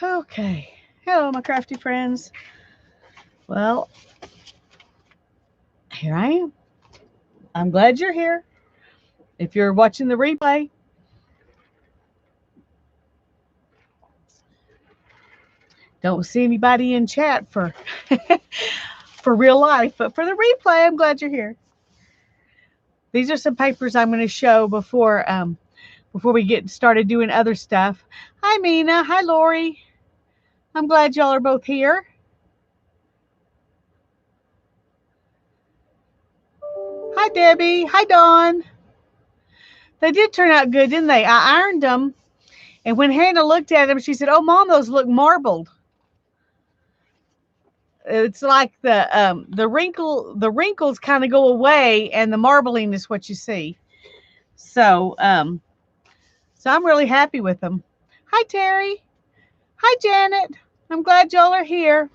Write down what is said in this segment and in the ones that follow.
Okay. Hello, my crafty friends. Well, here I am. I'm glad you're here. If you're watching the replay, don't see anybody in chat for for real life, but for the replay, I'm glad you're here. These are some papers I'm going to show before we get started doing other stuff. Hi, Mina. Hi, Lori. I'm glad y'all are both here. Hi, Debbie. Hi, Dawn. They did turn out good, didn't they? I ironed them, and when Hannah looked at them, she said, "Oh, Mom, those look marbled." It's like the wrinkles kind of go away, and the marbling is what you see. So so I'm really happy with them. Hi, Terry. Hi, Janet. I'm glad y'all are here.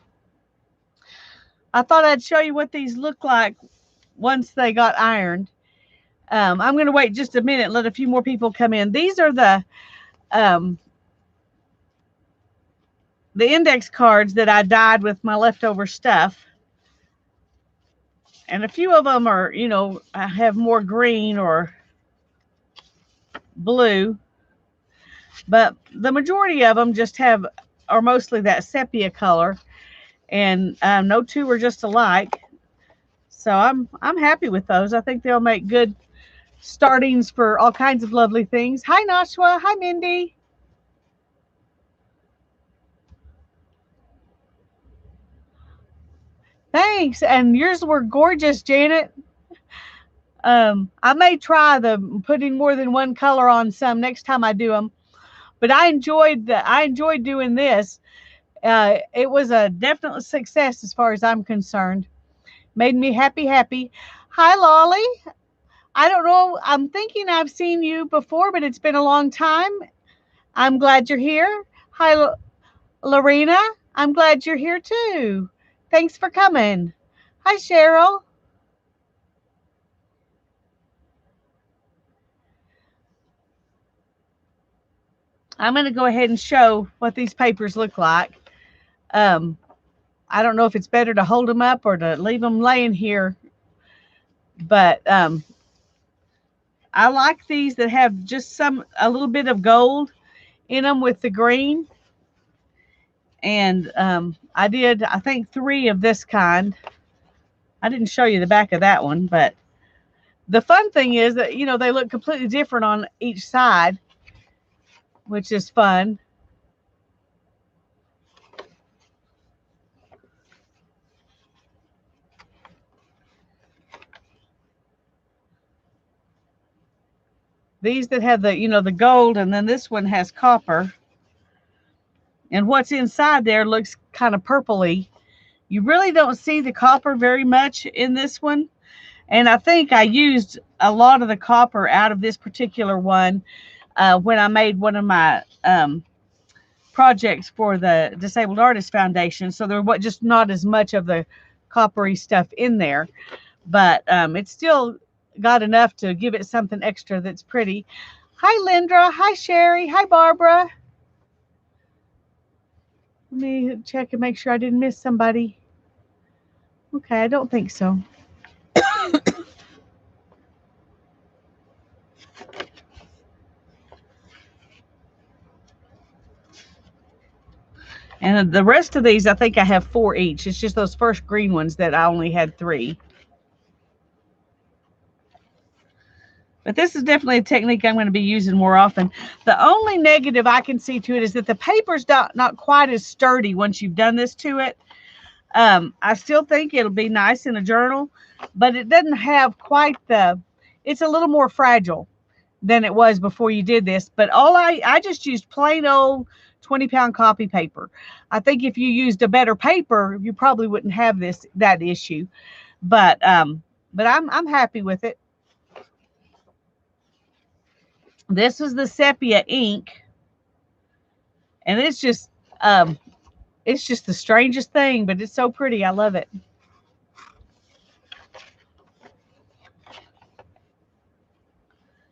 I thought I'd show you what these look like once they got ironed. I'm going to wait just a minute and let a few more people come in. These are um, the index cards that I dyed with my leftover stuff. And a few of them are, I have more green or blue, but the majority of them are mostly that sepia color, and no two are just alike. So I'm happy with those. I think they'll make good startings for all kinds of lovely things. Hi, Nashua. Hi, Mindy. Thanks. And yours were gorgeous, Janet. I may try putting more than one color on some next time I do them, but I enjoyed doing this. It was a definite success as far as I'm concerned. Made me happy. Hi, Lolly. I don't know. I'm thinking I've seen you before, but it's been a long time. I'm glad you're here. Hi, Lorena. I'm glad you're here too. Thanks for coming. Hi, Cheryl. I'm going to go ahead and show what these papers look like. Um, I don't know if it's better to hold them up or to leave them laying here, but I like these that have just a little bit of gold in them with the green. And I think 3 of this kind. I didn't show you the back of that one, but the fun thing is that, they look completely different on each side, which is fun. These that have the gold, and then this one has copper. And what's inside there looks kind of purpley. You really don't see the copper very much in this one. And I think I used a lot of the copper out of this particular one when I made one of my projects for the Disabled Artists Foundation. So there was just not as much of the coppery stuff in there. But it's still got enough to give it something extra that's pretty. Hi, Lindra. Hi, Sherry. Hi, Barbara. Let me check and make sure I didn't miss somebody. Okay, I don't think so. And the rest of these, I think I have 4 each. It's just those first green ones that I only had 3. But this is definitely a technique I'm going to be using more often. The only negative I can see to it is that the paper's not quite as sturdy once you've done this to it. I still think it'll be nice in a journal, but it doesn't have quite it's a little more fragile than it was before you did this. But I just used plain old 20-pound copy paper. I think if you used a better paper, you probably wouldn't have that issue. But I'm happy with it. This is the sepia ink, and it's just the strangest thing, but it's so pretty. I love it.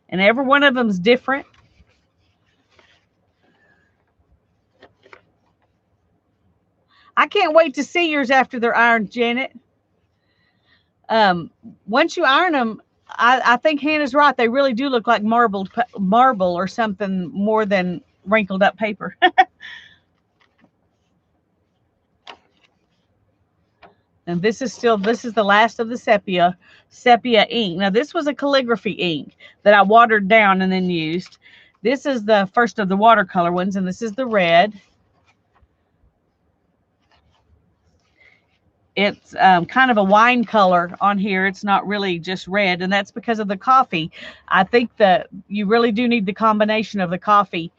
And every one of them is different. I can't wait to see yours after they're ironed, Janet. Once you iron them, I think Hannah's right. They really do look like marble or something more than wrinkled up paper. And this is the last of the sepia ink. Now this was a calligraphy ink that I watered down and then used. This is the first of the watercolor ones, and this is the red. It's kind of a wine color on here. It's not really just red, and that's because of the coffee. I think that you really do need the combination of the coffee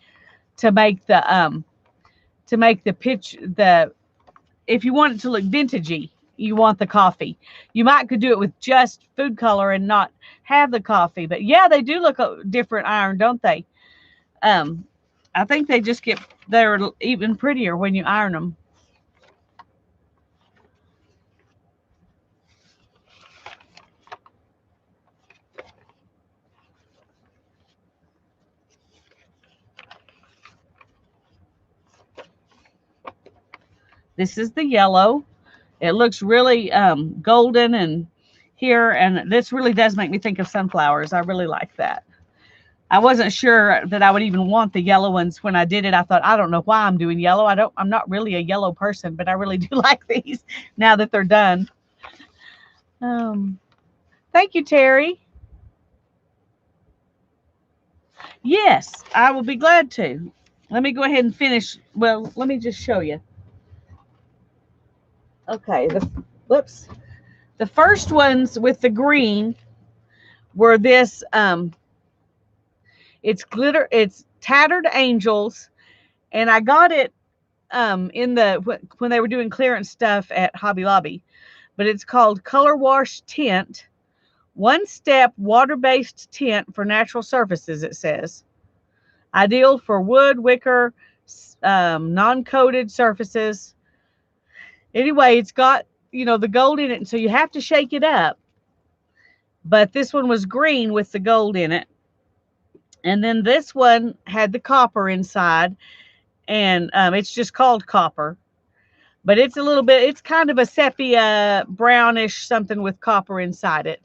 to make the if you want it to look vintagey, you want the coffee. You might could do it with just food color and not have the coffee, but yeah, they do look different iron, don't they? I think they're even prettier when you iron them. This is the yellow. It looks really golden and here, and this really does make me think of sunflowers. I really like that. I wasn't sure that I would even want the yellow ones when I did it. I thought, I don't know why I'm doing yellow. I'm not really a yellow person, but I really do like these now that they're done. Thank you, Terry. Yes, I will be glad to. Let me go ahead and finish. Well, let me just show you. Okay, whoops. The first ones with the green were this, it's Tattered Angels, and I got it when they were doing clearance stuff at Hobby Lobby, but it's called Color Wash Tint, one-step water-based tint for natural surfaces, it says. Ideal for wood, wicker, non-coated surfaces. Anyway, it's got, the gold in it, and so you have to shake it up. But this one was green with the gold in it. And then this one had the copper inside, and it's just called copper. But it's it's kind of a sepia brownish something with copper inside it.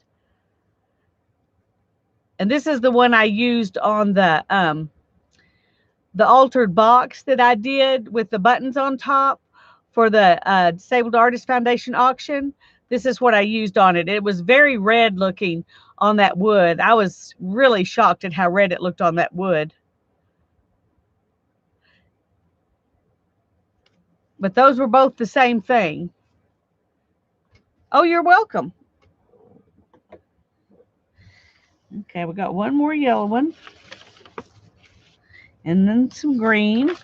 And this is the one I used on the altered box that I did with the buttons on top for the Disabled Artist Foundation auction. This is what I used on it. It was very red looking on that wood. I was really shocked at how red it looked on that wood. But those were both the same thing. Oh, you're welcome. Okay, we got one more yellow one. And then some green.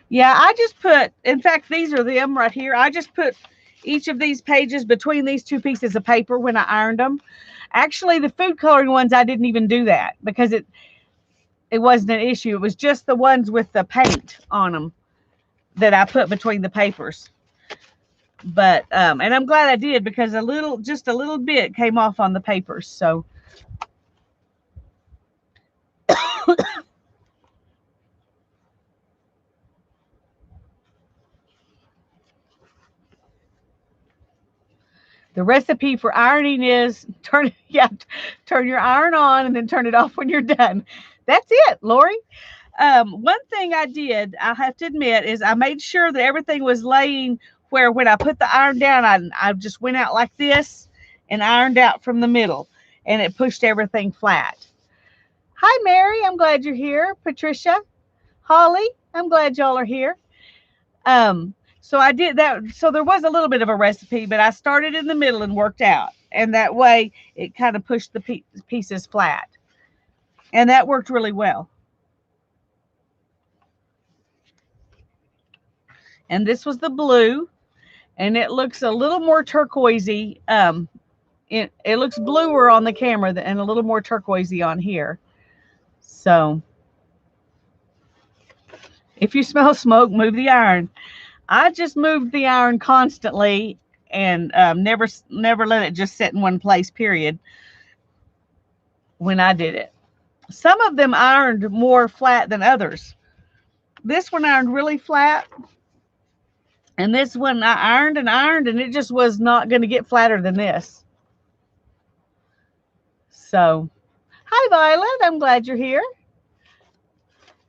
Yeah, I just put, in fact, these are them right here. I just put each of these pages between these two pieces of paper when I ironed them. Actually, the food coloring ones, I didn't even do that because it wasn't an issue. It was just the ones with the paint on them that I put between the papers. But, and I'm glad I did because just a little bit came off on the papers. So. The recipe for ironing is turn your iron on and then turn it off when you're done. That's it, Lori. One thing I did, I have to admit, is I made sure that everything was laying where when I put the iron down, I just went out like this and ironed out from the middle, and it pushed everything flat. Hi, Mary. I'm glad you're here. Patricia, Holly, I'm glad y'all are here. So I did that. So there was a little bit of a recipe, but I started in the middle and worked out. And that way it kind of pushed the pieces flat. And that worked really well. And this was the blue. And it looks a little more turquoisey. It looks bluer on the camera and a little more turquoisey on here. So If you smell smoke, move the iron. I just moved the iron constantly and never let it just sit in one place, period, when I did it. Some of them ironed more flat than others. This one ironed really flat, and this one I ironed, and it just was not going to get flatter than this. So, hi Violet, I'm glad you're here.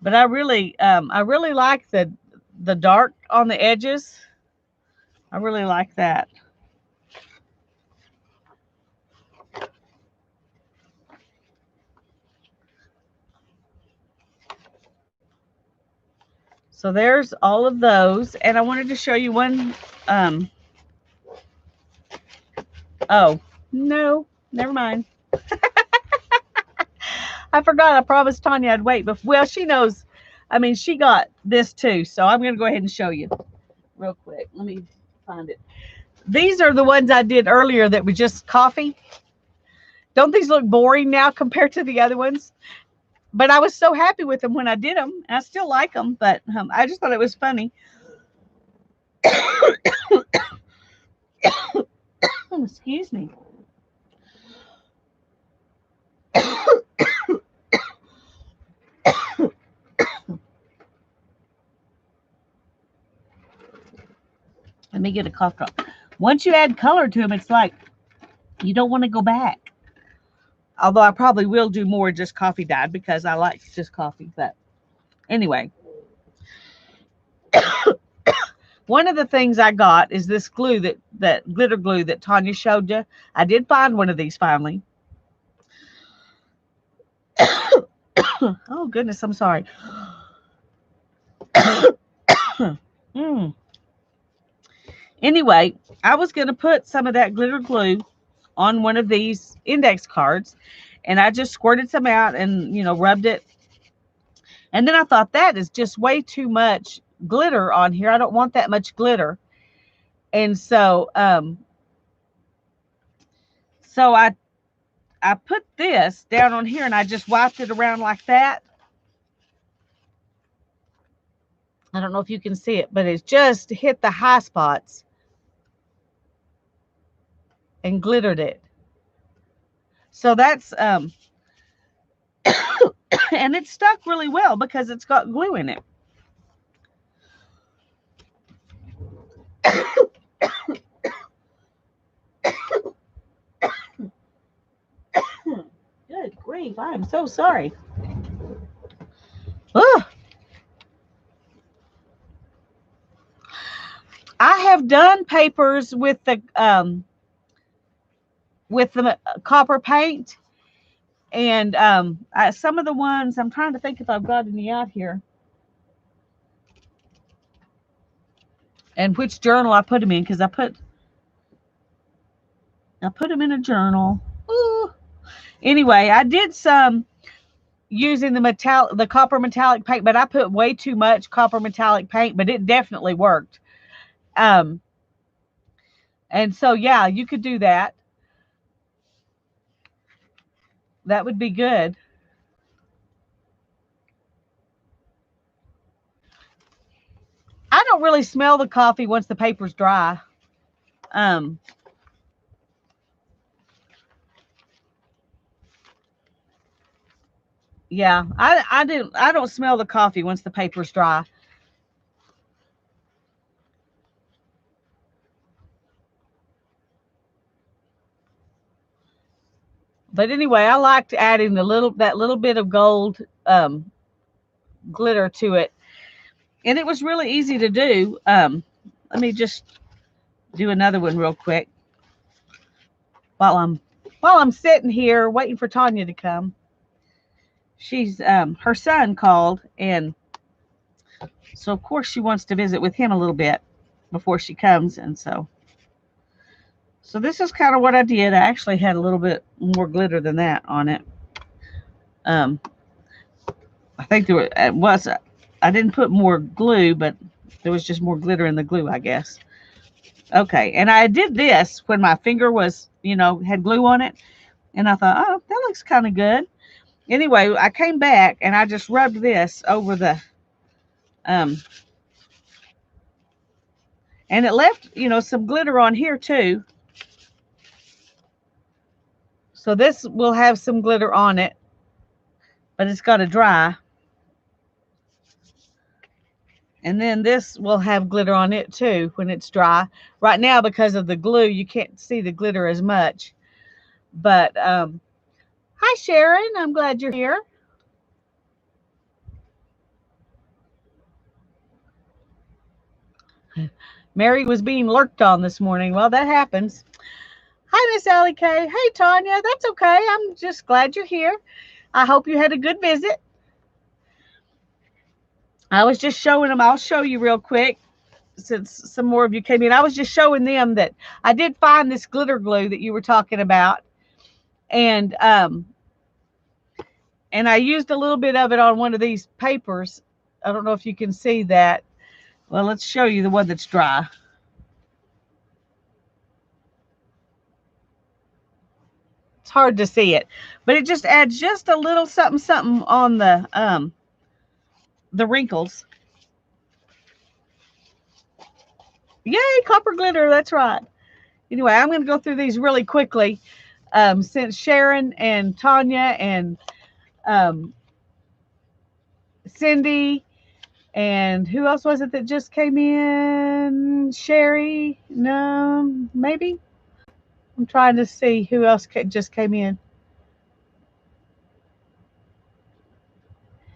But I really like the dark on the edges. I really like that. So there's all of those, and I wanted to show you one. Oh no, never mind. I forgot. I promised Tanya I'd wait. But well, she knows. I mean, she got this too, so I'm going to go ahead and show you real quick. Let me find it. These are the ones I did earlier that were just coffee. Don't these look boring now compared to the other ones? But I was so happy with them when I did them. I still like them, but I just thought it was funny. Excuse me. Let me get a cough drop. Once you add color to them, it's like you don't want to go back. Although I probably will do more just coffee dyed because I like just coffee. But anyway, one of the things I got is this glue that glitter glue that Tanya showed you. I did find one of these finally. Oh goodness, I'm sorry. Anyway, I was going to put some of that glitter glue on one of these index cards, and I just squirted some out and rubbed it. And then I thought that is just way too much glitter on here. I don't want that much glitter. And so I put this down on here and I just wiped it around like that. I don't know if you can see it, but it's just hit the high spots and glittered it. So that's and it stuck really well because it's got glue in it. Good grief, I am so sorry. Ugh. I have done papers with the copper paint, and some of the ones, I'm trying to think if I've got any out here and which journal I put them in, because I put them in a journal. Ooh. Anyway, I did some using the copper metallic paint, but I put way too much copper metallic paint, but it definitely worked. And so yeah, you could do that. That would be good. I don't really smell the coffee once the paper's dry. Yeah, I don't smell the coffee once the paper's dry. But anyway, I liked adding that little bit of gold glitter to it, and it was really easy to do. Let me just do another one real quick while I'm sitting here waiting for Tanya to come. She's her son called, and so of course she wants to visit with him a little bit before she comes, and so this is kind of what I did. I actually had a little bit more glitter than that on it. I think I didn't put more glue, but there was just more glitter in the glue, I guess. Okay, and I did this when my finger was, had glue on it, and I thought, oh, that looks kind of good. Anyway, I came back and I just rubbed this over the And it left, you know, some glitter on here too. So this will have some glitter on it, but it's got to dry. And then this will have glitter on it too when it's dry. Right now, because of the glue, you can't see the glitter as much. But hi, Sharon. I'm glad you're here. Mary was being lurked on this morning. Well, that happens. Hi, Miss Allie Kay. Hey, Tanya. That's okay. I'm just glad you're here. I hope you had a good visit. I was just showing them. I'll show you real quick since some more of you came in. I was just showing them that I did find this glitter glue that you were talking about. And I used a little bit of it on one of these papers. I don't know if you can see that. Well, let's show you the one that's dry. It's hard to see it, but it just adds just a little something something on the wrinkles. Yay, copper glitter, that's right. Anyway, I'm going to go through these really quickly since Sharon and Tanya and Cindy and who else was it that just came in? Sherry? No, maybe? I'm trying to see who else just came in.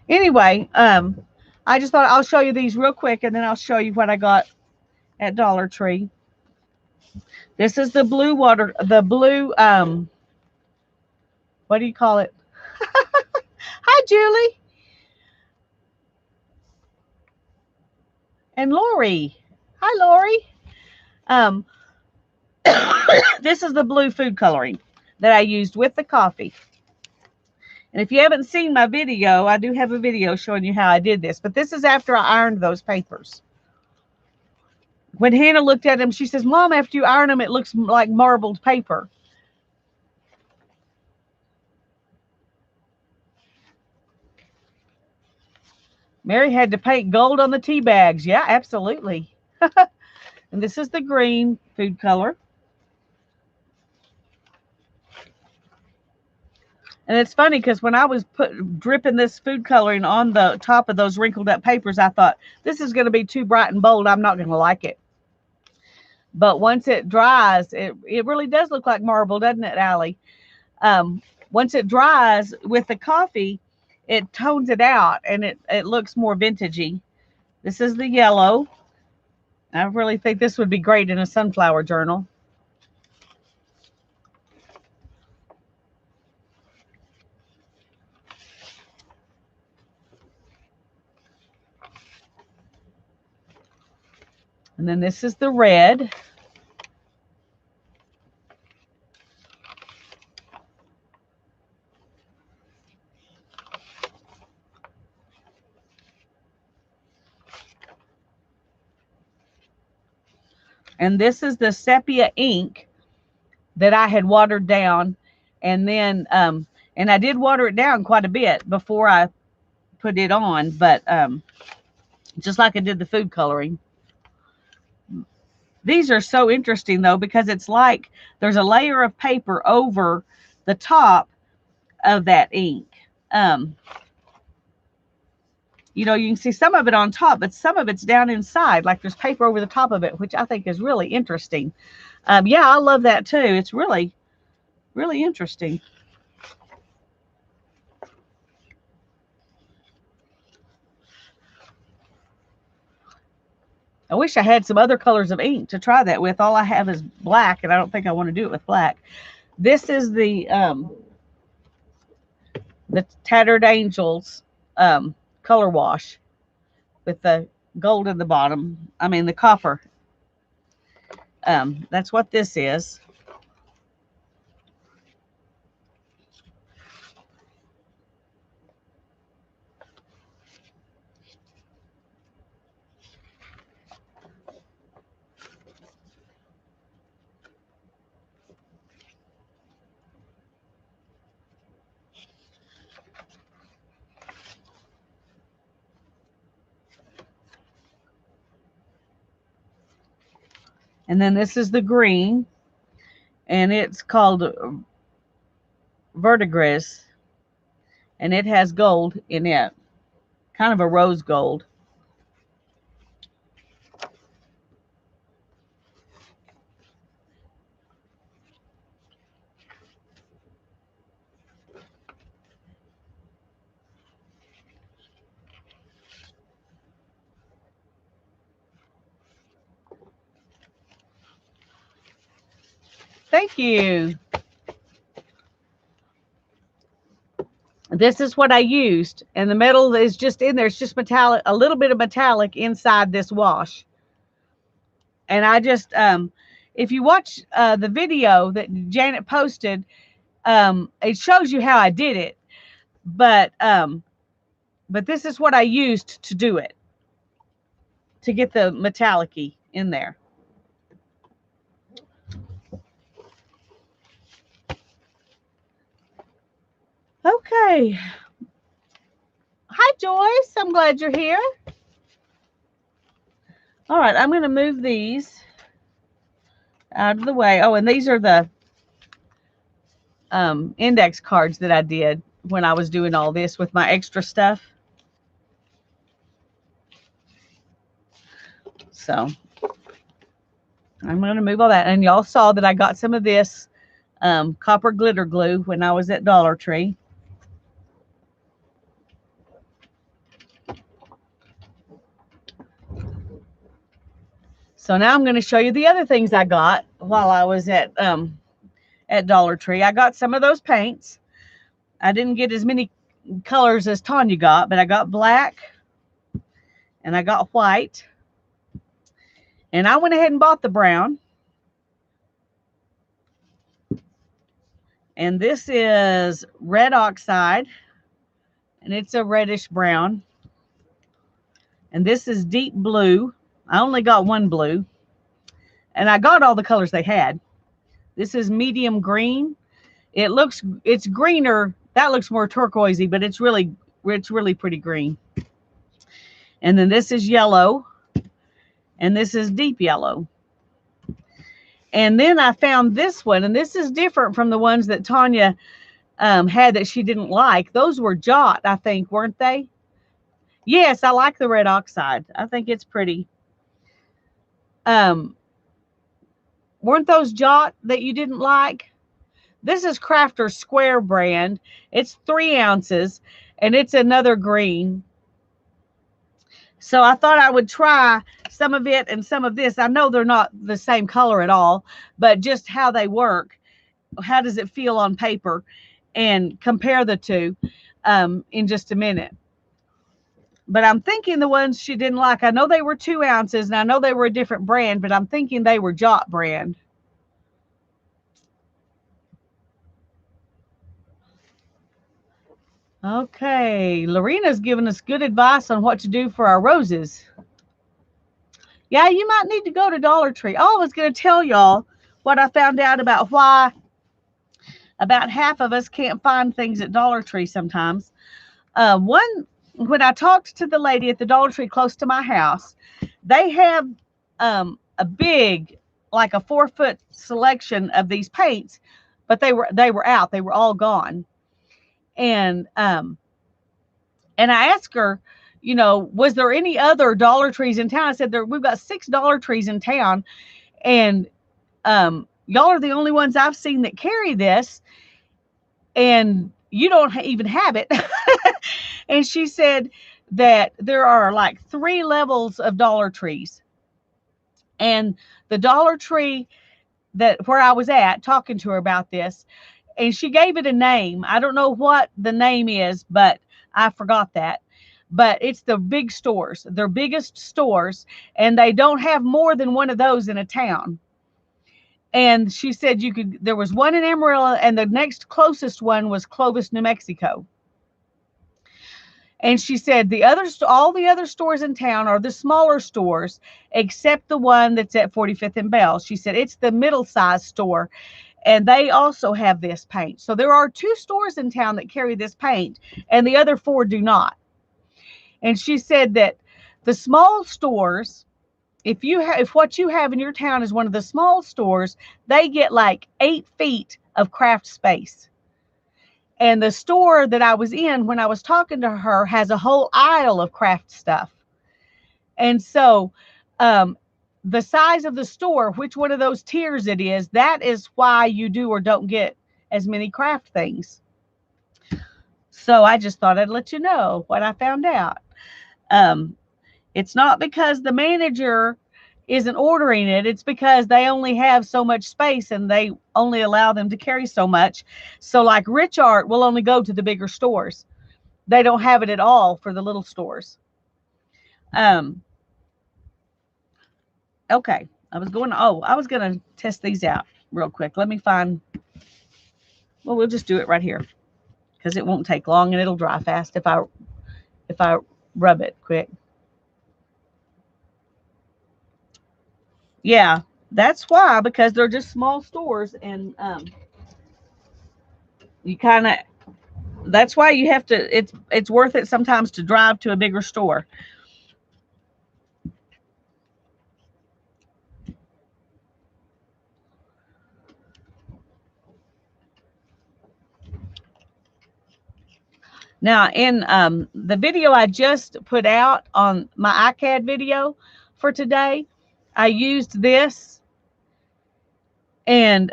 Anyway, I just thought I'll show you these real quick and then I'll show you what I got at Dollar Tree. This is the blue water, the blue, what do you call it? Hi, Julie. And Lori. Hi, Lori. This is the blue food coloring that I used with the coffee. And if you haven't seen my video, I do have a video showing you how I did this. But this is after I ironed those papers. When Hannah looked at them, she says, Mom, after you iron them, it looks like marbled paper. Mary had to paint gold on the tea bags. Yeah, absolutely. And this is the green food color. And it's funny because when I was dripping this food coloring on the top of those wrinkled up papers, I thought, this is going to be too bright and bold. I'm not going to like it. But once it dries, it really does look like marble, doesn't it, Allie? Once it dries with the coffee, it tones it out and it looks more vintagey. This is the yellow. I really think this would be great in a sunflower journal. And then this is the red. And this is the sepia ink that I had watered down. And then, and I did water it down quite a bit before I put it on, but just like I did the food coloring. These are so interesting though, because it's like there's a layer of paper over the top of that ink. You know, you can see some of it on top, but some of it's down inside, like there's paper over the top of it, which I think is really interesting. Yeah, I love that too. It's really, really interesting. I wish I had some other colors of ink to try that with. All I have is black, and I don't think I want to do it with black. This is the Tattered Angels color wash with the gold in the bottom. I mean, the copper. That's what this is. And then this is the green, and it's called Verdigris, and it has gold in it, kind of a rose gold. Thank you. This is what I used, and the metal is just in there. It's just metallic, a little bit of metallic inside this wash. And I just, if you watch the video that Janet posted, it shows you how I did it. But this is what I used to do it, to get the metallic-y in there. Okay. Hi, Joyce. I'm glad you're here. All right, I'm going to move these out of the way. Oh, and these are the index cards that I did when I was doing all this with my extra stuff. So I'm going to move all that. And y'all saw that I got some of this copper glitter glue when I was at Dollar Tree. So now I'm going to show you the other things I got while I was at Dollar Tree. I got some of those paints. I didn't get as many colors as Tanya got, but I got black and I got white. And I went ahead and bought the brown. And this is red oxide, and it's a reddish brown. And this is deep blue. I only got one blue, and I got all the colors they had. This is medium green. It's greener. That looks more turquoisey, but it's really pretty green. And then this is yellow, and this is deep yellow. And then I found this one, and this is different from the ones that Tanya had that she didn't like. Those were Jot, I think, weren't they? Yes, I like the red oxide. I think it's pretty. Weren't those Jot that you didn't like? This is Crafter's Square brand. It's 3 ounces, and it's another green. So I thought I would try some of it and some of this. I know they're not the same color at all, but just how they work. How does it feel on paper? And compare the two in just a minute. But I'm thinking the ones she didn't like, I know they were 2 ounces, and I know they were a different brand, but I'm thinking they were Jot brand. Okay, Lorena's giving us good advice on what to do for our roses. Yeah, you might need to go to Dollar Tree. Oh, I was going to tell y'all what I found out about why about half of us can't find things at Dollar Tree sometimes. When I talked to the lady at the Dollar Tree close to my house, they have a big, like a 4-foot selection of these paints, but they were out. They were all gone. And I asked her, you know, was there any other Dollar Trees in town? I said, we've got 6 Dollar Trees in town, and y'all are the only ones I've seen that carry this, and you don't even have it. And she said that there are like 3 levels of Dollar Trees, and the Dollar Tree that where I was at talking to her about this, and she gave it a name. I don't know what the name is, but I forgot that. But it's the big stores, their biggest stores, and they don't have more than one of those in a town. And she said there was one in Amarillo, and the next closest one was Clovis, New Mexico. And she said all the other stores in town are the smaller stores, except the one that's at 45th and Bell. She said it's the middle-sized store, and they also have this paint. So there are 2 stores in town that carry this paint, and the other 4 do not. And she said that the small stores if what you have in your town is one of the small stores, they get like 8 feet of craft space. And the store that I was in when I was talking to her has a whole aisle of craft stuff. And so, the size of the store, which one of those tiers it is, that is why you do or don't get as many craft things. So I just thought I'd let you know what I found out. It's not because the manager isn't ordering it. It's because they only have so much space and they only allow them to carry so much. So like Rich Art will only go to the bigger stores. They don't have it at all for the little stores. Okay. I was going to test these out real quick. Let me find, well, we'll just do it right here because it won't take long and it'll dry fast if I rub it quick. Yeah, that's why, because they're just small stores, and you kind of, that's why you have to, it's worth it sometimes to drive to a bigger store. Now, in the video I just put out on my iCAD video for today, I used this, and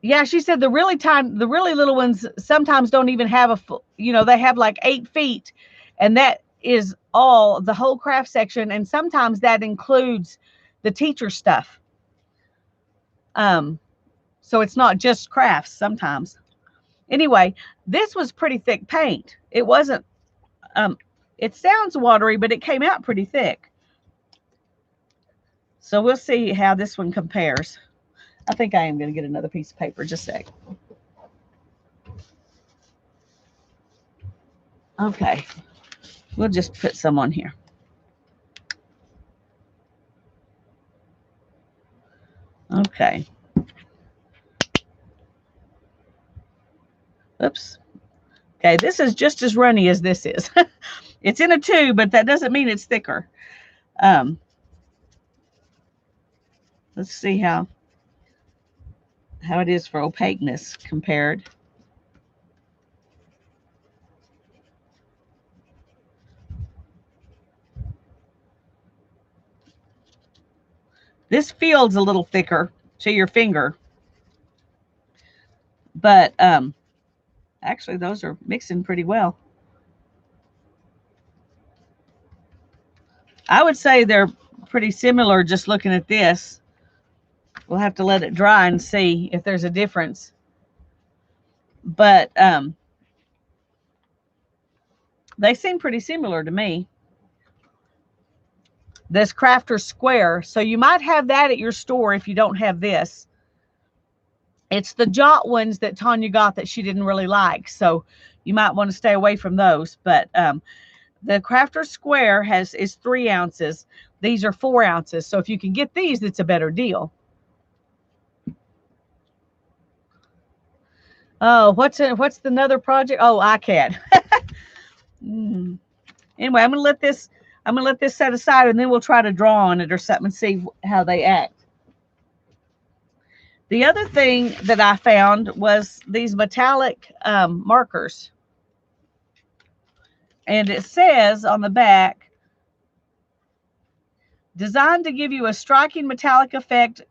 yeah, she said the really little ones sometimes don't even have they have like 8 feet, and that is all the whole craft section, and sometimes that includes the teacher stuff. So it's not just crafts sometimes. Anyway, this was pretty thick paint. It wasn't, it sounds watery, but it came out pretty thick. So we'll see how this one compares. I think I am going to get another piece of paper. Just a sec. Okay. We'll just put some on here. Okay. Oops. Okay, this is just as runny as this is. It's in a tube, but that doesn't mean it's thicker. Let's see how it is for opaqueness compared. This feels a little thicker to your finger, but actually those are mixing pretty well. I would say they're pretty similar just looking at this. We'll have to let it dry and see if there's a difference. But they seem pretty similar to me. This Crafter Square. So you might have that at your store if you don't have this. It's the Jot ones that Tanya got that she didn't really like. So you might want to stay away from those. But the Crafter Square is 3 ounces. These are 4 ounces. So if you can get these, it's a better deal. Oh, what's the another project? Oh, iCAD. Anyway, I'm gonna let this set aside, and then we'll try to draw on it or something and see how they act. The other thing that I found was these metallic markers, and it says on the back, designed to give you a striking metallic effect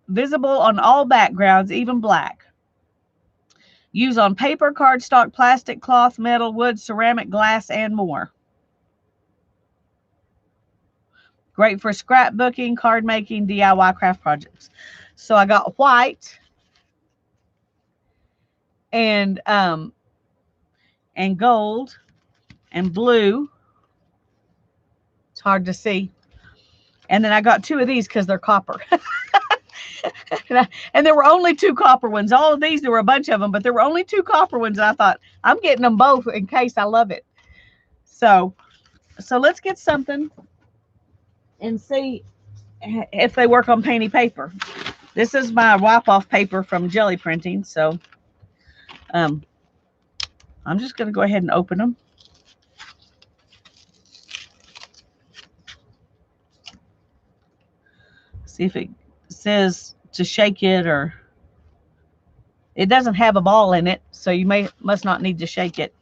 visible on all backgrounds, even black. Use on paper, cardstock, plastic, cloth, metal, wood, ceramic, glass, and more. Great for scrapbooking, card making, DIY craft projects. So I got white and gold and blue. It's hard to see. And then I got 2 of these because they're copper. And there were only 2 copper ones. All of these, there were a bunch of them, but there were only 2 copper ones. And I thought, I'm getting them both in case I love it. So let's get something and see if they work on painty paper. This is my wipe-off paper from Jelly Printing. So I'm just going to go ahead and open them. See if it says to shake it, or it doesn't have a ball in it, so you must not need to shake it.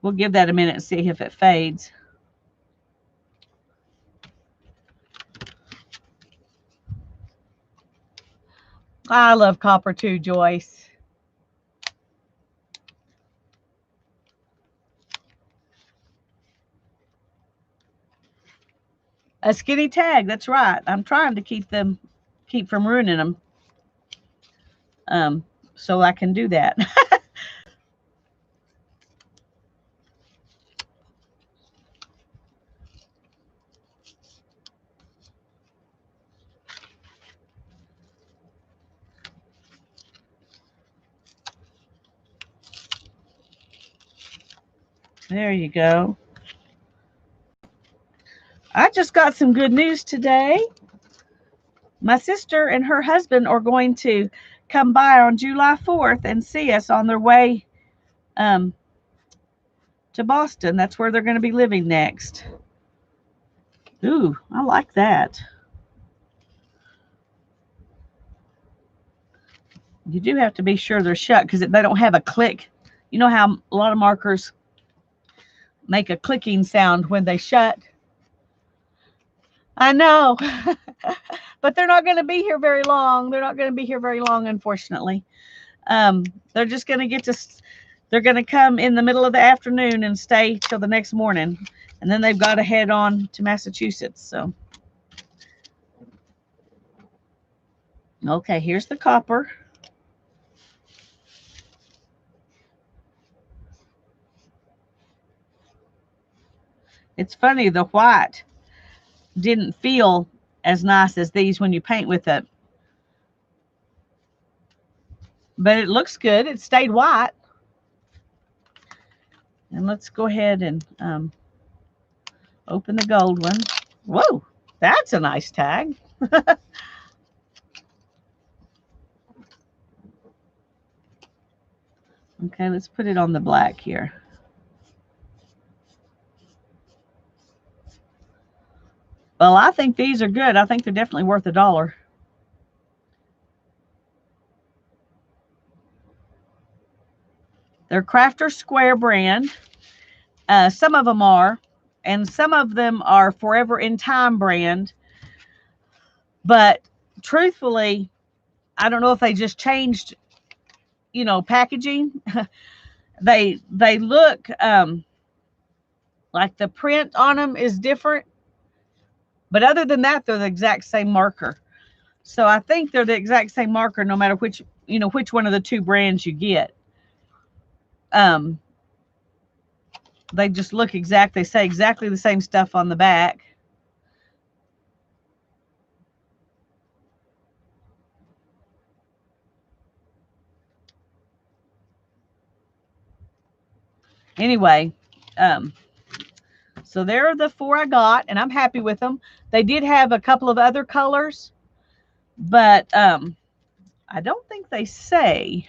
We'll give that a minute and see if it fades. I love copper too, Joyce. A skinny tag, that's right. I'm trying to keep from ruining them. So I can do that. There you go. I just got some good news today. My sister and her husband are going to come by on July 4th and see us on their way to Boston. That's where they're going to be living next. Ooh, I like that. You do have to be sure they're shut because they don't have a click. You know how a lot of markers make a clicking sound when they shut? I know. But they're not going to be here very long. They're not going to be here very long, unfortunately. They're just going to they're going to come in the middle of the afternoon and stay till the next morning. And then they've got to head on to Massachusetts. So, okay, here's the copper. It's funny, the white didn't feel as nice as these when you paint with it. But it looks good. It stayed white. And let's go ahead and open the gold one. Whoa, that's a nice tag. Okay, let's put it on the black here. Well, I think these are good. I think they're definitely worth $1. They're Crafter Square brand. Some of them are, and some of them are Forever in Time brand. But truthfully, I don't know if they just changed, packaging. they look like the print on them is different. But other than that, they're the exact same marker. So I think they're the exact same marker no matter which one of the two brands you get. They just look exact. They say exactly the same stuff on the back. Anyway, so there are the 4 I got, and I'm happy with them. They did have a couple of other colors, but I don't think they say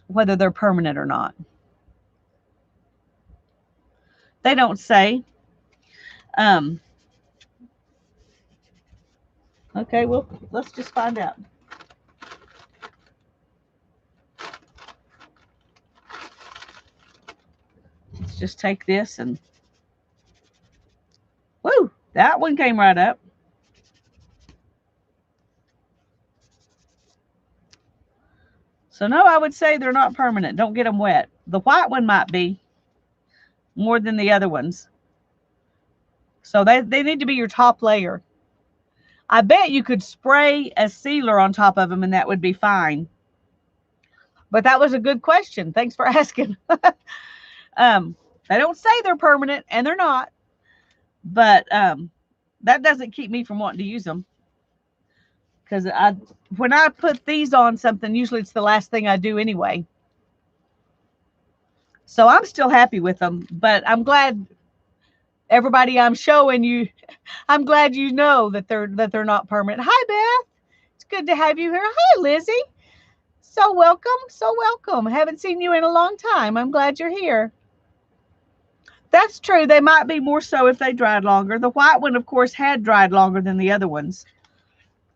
whether they're permanent or not. They don't say. Okay, well, let's just find out. Let's just take this and, whoo, that one came right up. So no, I would say they're not permanent. Don't get them wet. The white one might be more than the other ones. So they need to be your top layer. I bet you could spray a sealer on top of them and that would be fine. But that was a good question. Thanks for asking. They don't say they're permanent, and they're not. But that doesn't keep me from wanting to use them. Because when I put these on something, usually it's the last thing I do anyway. So I'm still happy with them. But I'm glad everybody I'm showing you, I'm glad you know that they're not permanent. Hi, Beth. It's good to have you here. Hi, Lizzie. So welcome. So welcome. Haven't seen you in a long time. I'm glad you're here. That's true. They might be more so if they dried longer. The white one, of course, had dried longer than the other ones.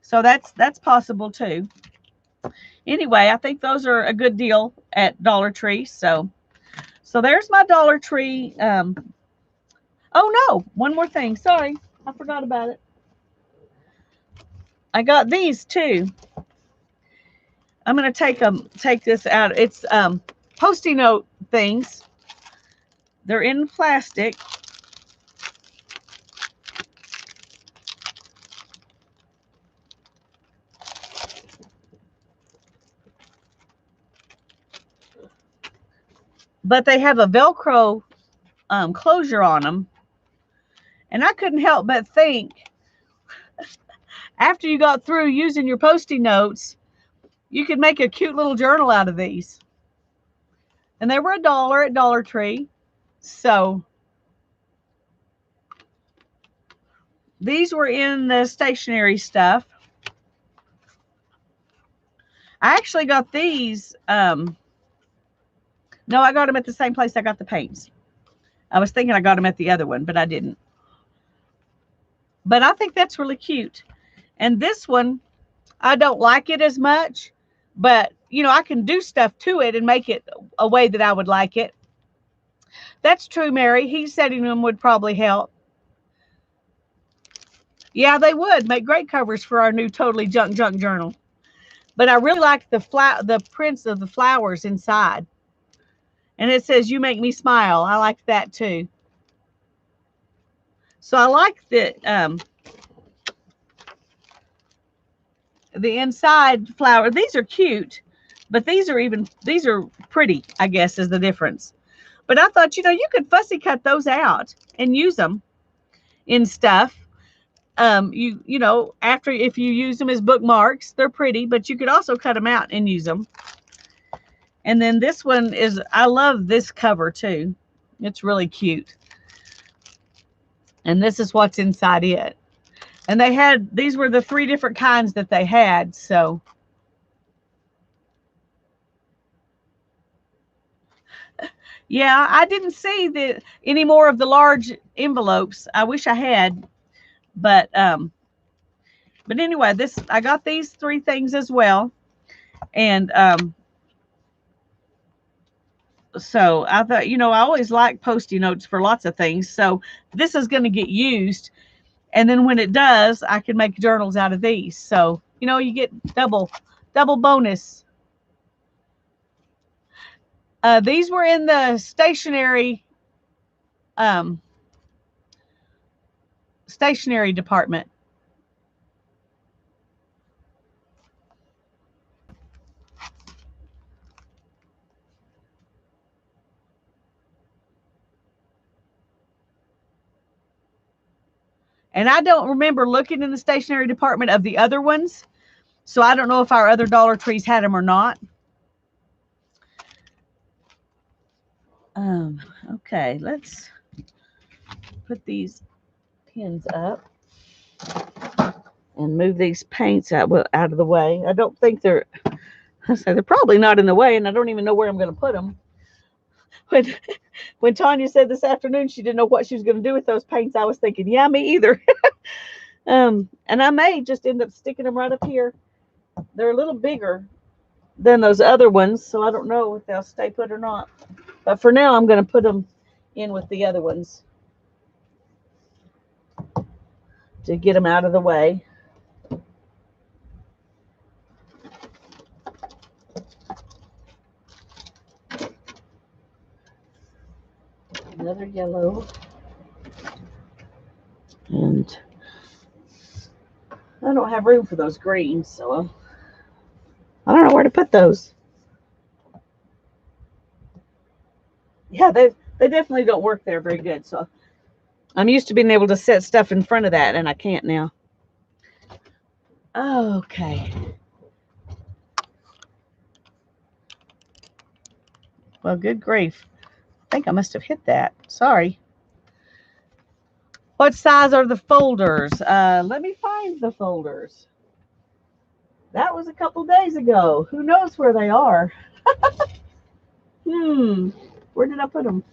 So that's possible too. Anyway, I think those are a good deal at Dollar Tree. So there's my Dollar Tree. Oh no, one more thing. Sorry, I forgot about it. I got these too. I'm gonna take this out. It's Post-it note things. They're in plastic. But they have a Velcro closure on them. And I couldn't help but think, after you got through using your Post-it notes, you could make a cute little journal out of these. And they were $1 at Dollar Tree. So these were in the stationery stuff. I actually got these. No, I got them at the same place I got the paints. I was thinking I got them at the other one, but I didn't. But I think that's really cute. And this one, I don't like it as much, but you know, I can do stuff to it and make it a way that I would like it. That's true, Mary. Heat setting them would probably help. Yeah, they would make great covers for our new Totally Junk journal. But I really like the prints of the flowers inside. And it says, "You make me smile." I like that too. So I like the inside flower. These are cute, but these are pretty, I guess, is the difference. But I thought, you know, you could fussy cut those out and use them in stuff. You know, after, if you use them as bookmarks, they're pretty, but you could also cut them out and use them. And then this one is, I love this cover too. It's really cute. And this is what's inside it. And they had, these were the 3 different kinds that they had. So yeah, I didn't see any more of the large envelopes. I wish I had, but anyway, I got these 3 things as well. And so I thought, you know, I always like Post-it notes for lots of things. So this is going to get used. And then when it does, I can make journals out of these. So, you know, you get double bonus. These were in the stationery department. And I don't remember looking in the stationery department of the other ones. So I don't know if our other Dollar Trees had them or not. Okay, let's put these pins up and move these paints out of the way. I don't think they're probably not in the way, and I don't even know where I'm going to put them. When Tanya said this afternoon she didn't know what she was going to do with those paints, I was thinking, yeah, me either. And I may just end up sticking them right up here. They're a little bigger than those other ones, so I don't know if they'll stay put or not. But for now, I'm going to put them in with the other ones to get them out of the way. Another yellow. And I don't have room for those greens, so I don't know where to put those. Yeah, they definitely don't work there very good. So I'm used to being able to set stuff in front of that, and I can't now. Okay. Well, good grief. I think I must have hit that. Sorry. What size are the folders? Let me find the folders. That was a couple days ago. Who knows where they are? Where did I put them?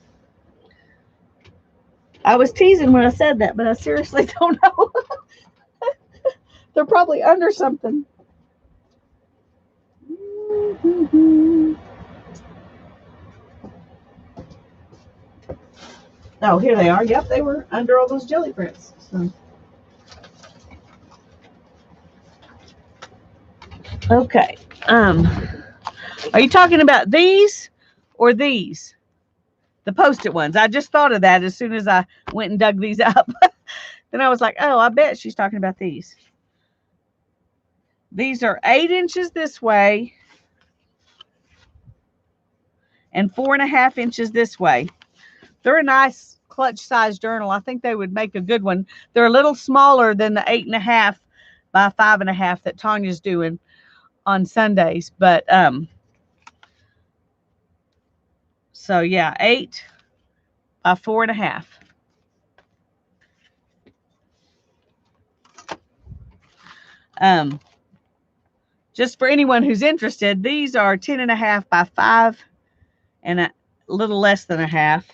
I was teasing when I said that, but I seriously don't know. They're probably under something. Oh, here they are. Yep, they were under all those jelly prints. So. Okay. Are you talking about these or these? The Post-it ones. I just thought of that as soon as I went and dug these up. Then I was like, oh, I bet she's talking about these. These are 8 inches this way and 4.5 inches this way. They're a nice clutch size journal. I think they would make a good one. They're a little smaller than the 8.5 by 5.5 that Tanya's doing on Sundays. But so yeah, 8 by 4.5. Just for anyone who's interested, these are 10.5 by 5 and a little less than a half.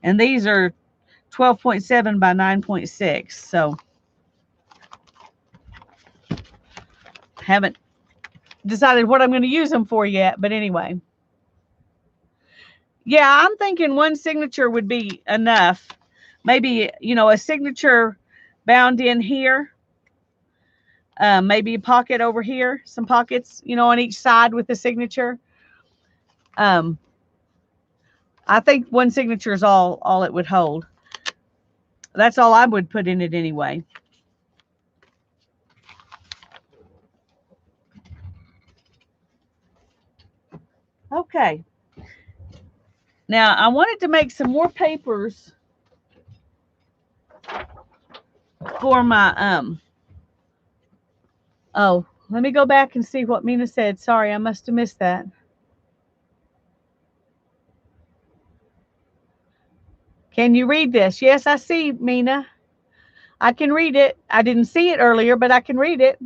And these are 12.7 by 9.6. So haven't decided what I'm going to use them for yet. But anyway. Yeah, I'm thinking one signature would be enough. Maybe, a signature bound in here. Maybe a pocket over here. Some pockets, on each side with the signature. I think one signature is all it would hold. That's all I would put in it anyway. Okay. Now, I wanted to make some more papers for my, oh, let me go back and see what Mina said. Sorry, I must have missed that. Can you read this? Yes, I see, Mina. I can read it. I didn't see it earlier, but I can read it.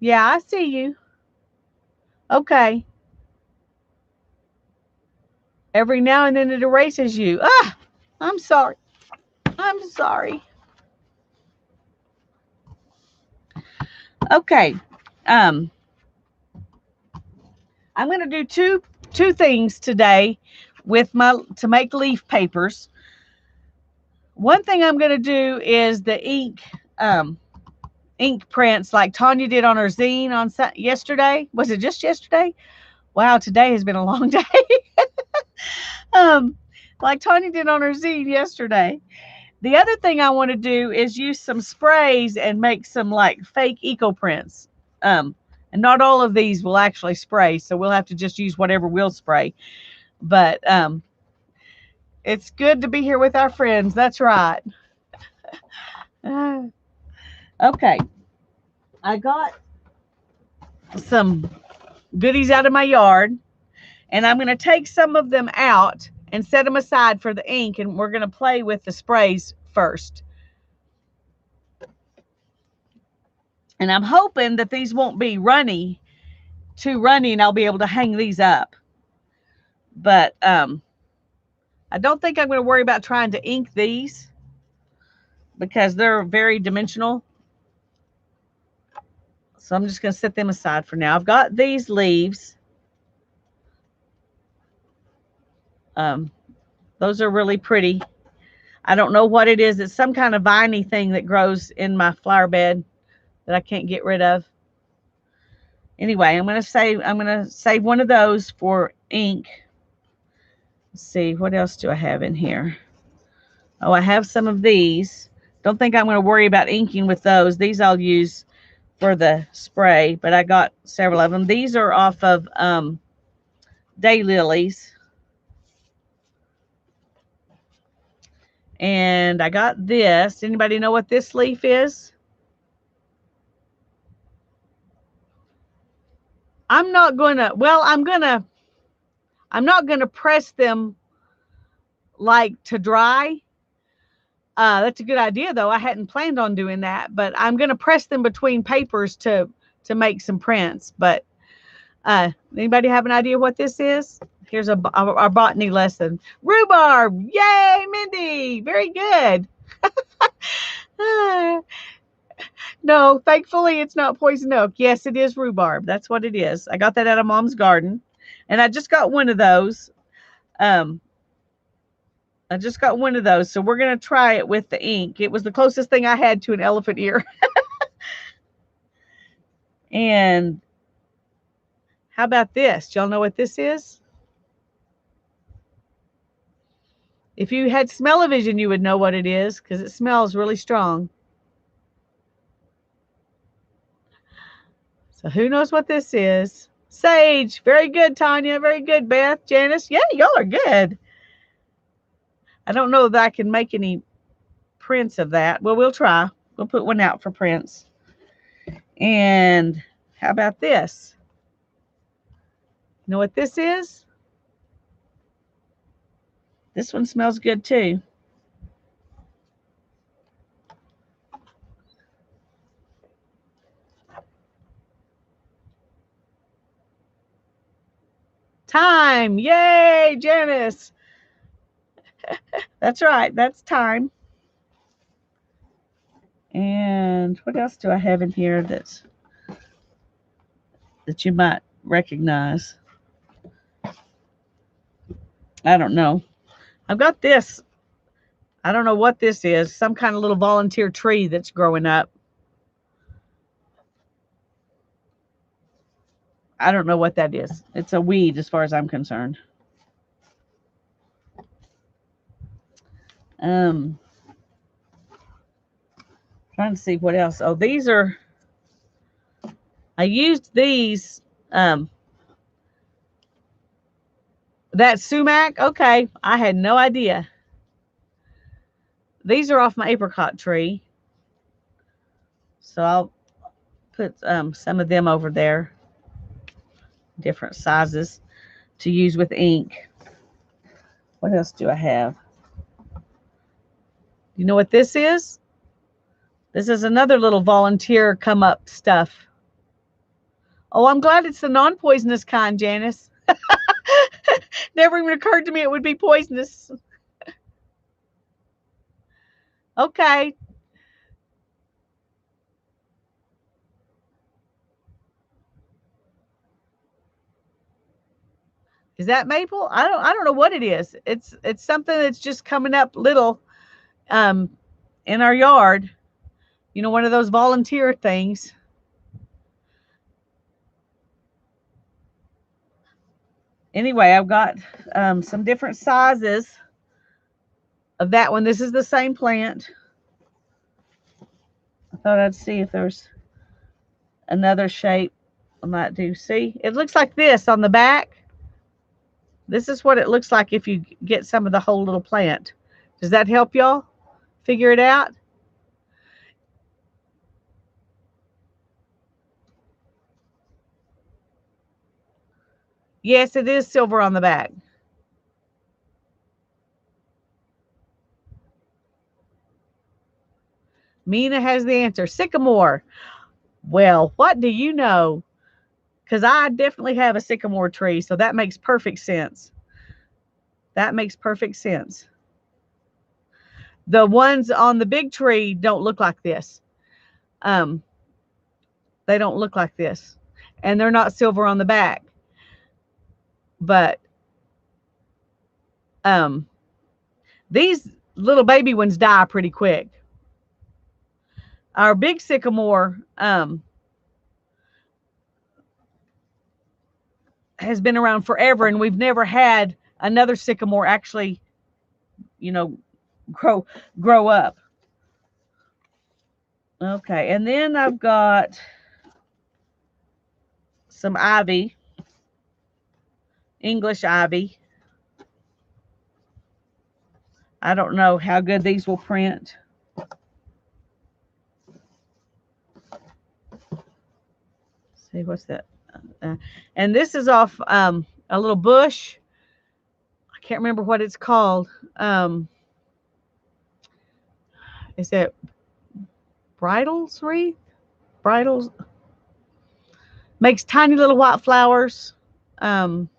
Yeah, I see you. Okay. Every now and then it erases you. Ah, I'm sorry. I'm sorry. Okay. I'm going to do two things today to make leaf papers. One thing I'm going to do is the ink prints like Tanya did on her zine on yesterday. Was it just yesterday? Wow, today has been a long day. Like Tanya did on her zine yesterday. The other thing I want to do is use some sprays and make some like fake eco prints. And not all of these will actually spray, so we'll have to just use whatever will spray. But it's good to be here with our friends. That's right. Okay. I got some goodies out of my yard, and I'm going to take some of them out and set them aside for the ink, and we're going to play with the sprays first. And I'm hoping that these won't be too runny, and I'll be able to hang these up. But I don't think I'm going to worry about trying to ink these because they're very dimensional. So I'm just going to set them aside for now. I've got these leaves. Those are really pretty. I don't know what it is. It's some kind of viney thing that grows in my flower bed that I can't get rid of. Anyway, I'm going to save one of those for ink. Let's see, what else do I have in here? Oh, I have some of these. Don't think I'm going to worry about inking with those. These I'll use for the spray, but I got several of them. These are off of Daylilies. And I got this. Anybody know what this leaf is? I'm not going to, well, I'm going to I'm not going to press them like to dry. That's a good idea, though. I hadn't planned on doing that, but I'm going to press them between papers to make some prints. But anybody have an idea what this is? Here's our botany lesson. Rhubarb. Yay, Mindy. Very good. No, thankfully it's not poison oak. Yes, it is rhubarb. That's what it is. I got that out of Mom's garden. And I just got one of those. So we're going to try it with the ink. It was the closest thing I had to an elephant ear. And how about this? Do y'all know what this is? If you had smell-o-vision, you would know what it is because it smells really strong. So who knows what this is? Sage. Very good, Tanya. Very good, Beth. Janice. Yeah, y'all are good. I don't know that I can make any prints of that. Well, we'll try. We'll put one out for prints. And how about this? You know what this is? This one smells good too. Thyme. Yay, Janice. That's right. That's thyme. And what else do I have in here that you might recognize? I don't know. I've got this. I don't know what this is. Some kind of little volunteer tree that's growing up. I don't know what that is. It's a weed as far as I'm concerned. Trying to see what else. Oh, these are, I used these, that sumac. Okay. I had no idea. These are off my apricot tree. So I'll put some of them over there. Different sizes to use with ink. What else do I have? You know what this is? This is another little volunteer come up stuff. Oh, I'm glad it's the non-poisonous kind, Janice. Never even occurred to me it would be poisonous. Okay. Is that maple? I don't know what it is. It's something that's just coming up little in our yard. You know, one of those volunteer things. Anyway, I've got some different sizes of that one. This is the same plant. I thought I'd see if there's another shape I might do. See, it looks like this on the back. This is what it looks like if you get some of the whole little plant. Does that help y'all figure it out? Yes, it is silver on the back. Mina has the answer. Sycamore. Well, what do you know? Because I definitely have a sycamore tree, so that makes perfect sense. That makes perfect sense. The ones on the big tree don't look like this. They don't look like this. And they're not silver on the back. But these little baby ones die pretty quick. Our big sycamore has been around forever, and we've never had another sycamore actually, you know, grow up. Okay, and then I've got some ivy, English ivy. I don't know how good these will print. See, what's that? And this is off a little bush can't remember what it's called. Is it bridals wreath? Bridals makes tiny little white flowers. Um,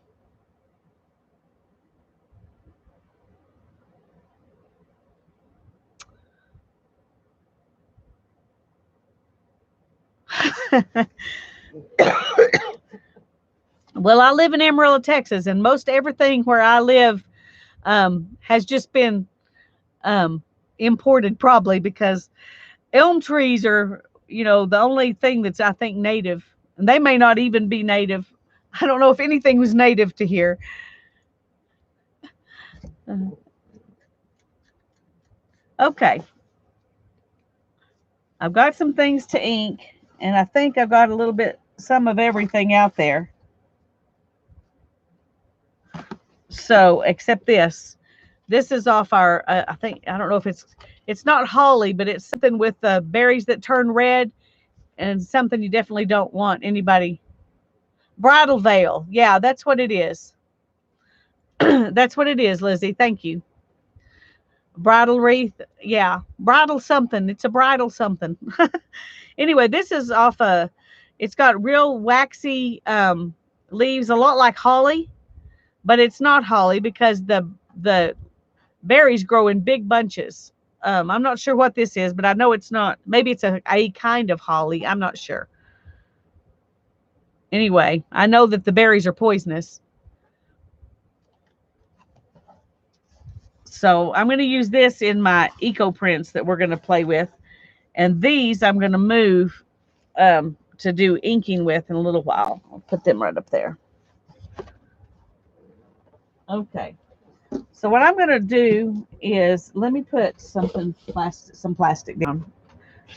well, I live in Amarillo, Texas, and most everything where I live has just been um, imported, probably because elm trees are, the only thing that's, I think, native. And they may not even be native. I don't know if anything was native to here. Okay. I've got some things to ink, and I think I've got a little bit, some of everything out there. So, except this. This is off our, I think, I don't know if it's not holly, but it's something with berries that turn red, and something you definitely don't want anybody. Bridal veil. Yeah, that's what it is. That's what it is, Lizzie. Thank you. Bridal wreath. Yeah, bridal something. It's a bridal something. Anyway, this is off a, it's got real waxy leaves, a lot like holly, but it's not holly because the berries grow in big bunches. I'm not sure what this is, but I know it's not. Maybe it's a kind of holly. I'm not sure. Anyway, I know that the berries are poisonous. So I'm going to use this in my eco prints that we're going to play with. And these I'm going to move to do inking with in a little while. I'll put them right up there. Okay. So what I'm going to do is, let me put some plastic down,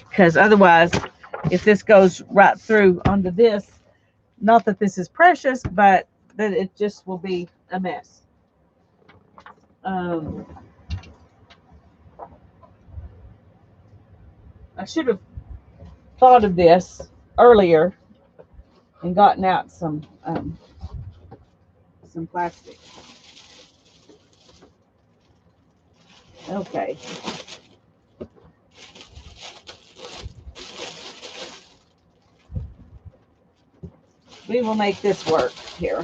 because otherwise, if this goes right through onto this, not that this is precious, but that it just will be a mess. I should have thought of this earlier and gotten out some plastic. Okay. We will make this work here.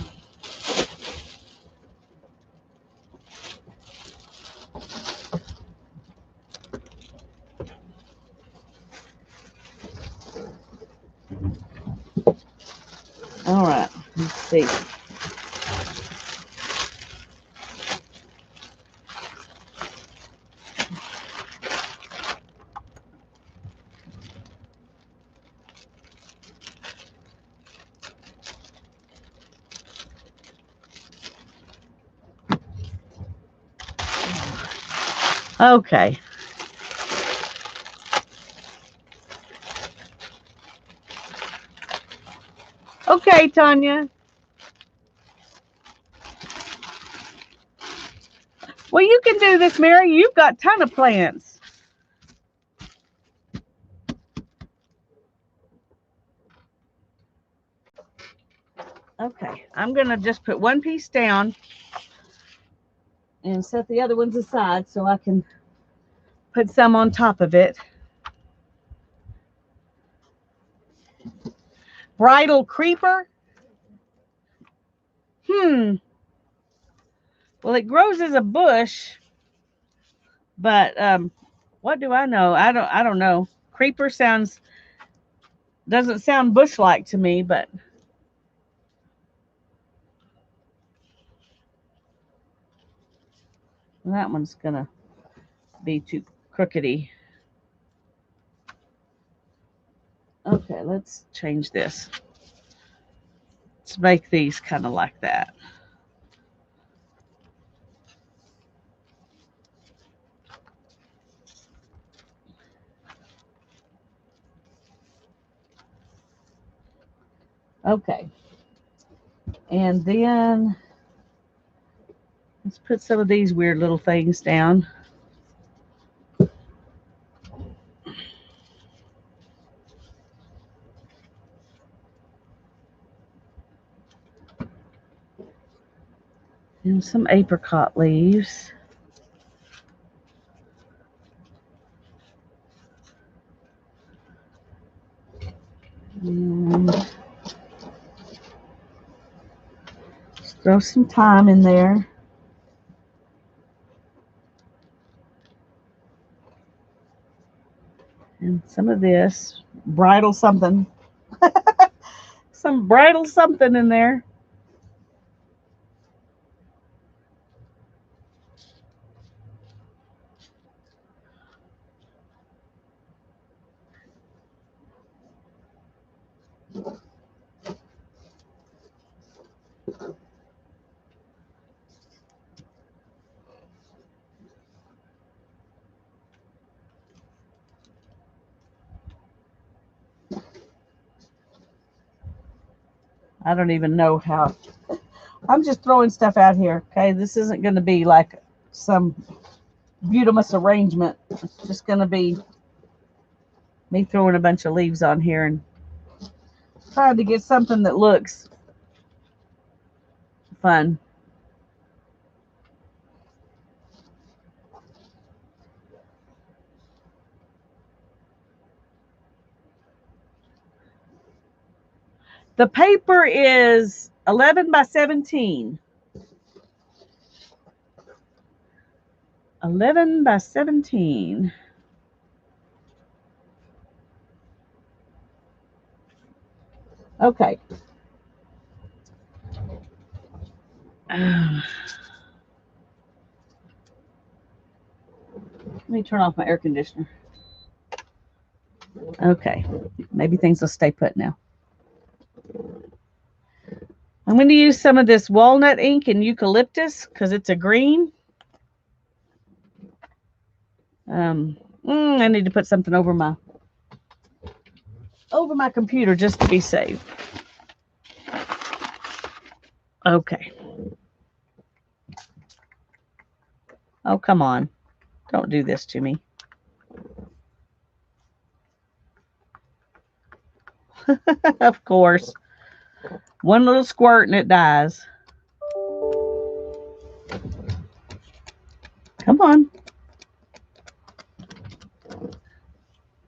All right, let's see. Okay. Okay, Tanya. Well, you can do this, Mary. You've got a ton of plants. Okay, I'm going to just put one piece down and set the other ones aside so I can put some on top of it. Bridal creeper. Well, it grows as a bush, but what do I know? I don't know. Creeper doesn't sound bush-like to me, but that one's gonna be too crookedy. Okay, let's change this. Let's make these kind of like that. Okay. And then let's put some of these weird little things down. And some apricot leaves. And just throw some thyme in there. And some of this bridal something. Some bridal something in there. I don't even know how. I'm just throwing stuff out here. Okay, this isn't going to be like some beautiful arrangement. It's just going to be me throwing a bunch of leaves on here and trying to get something that looks fun. The paper is 11 by 17. 11 by 17. Okay. Let me turn off my air conditioner. Okay. Maybe things will stay put now. I'm going to use some of this walnut ink and eucalyptus because it's a green. I need to put something over my computer just to be safe. Okay. Oh, come on. Don't do this to me. Of course. One little squirt and it dies. Come on.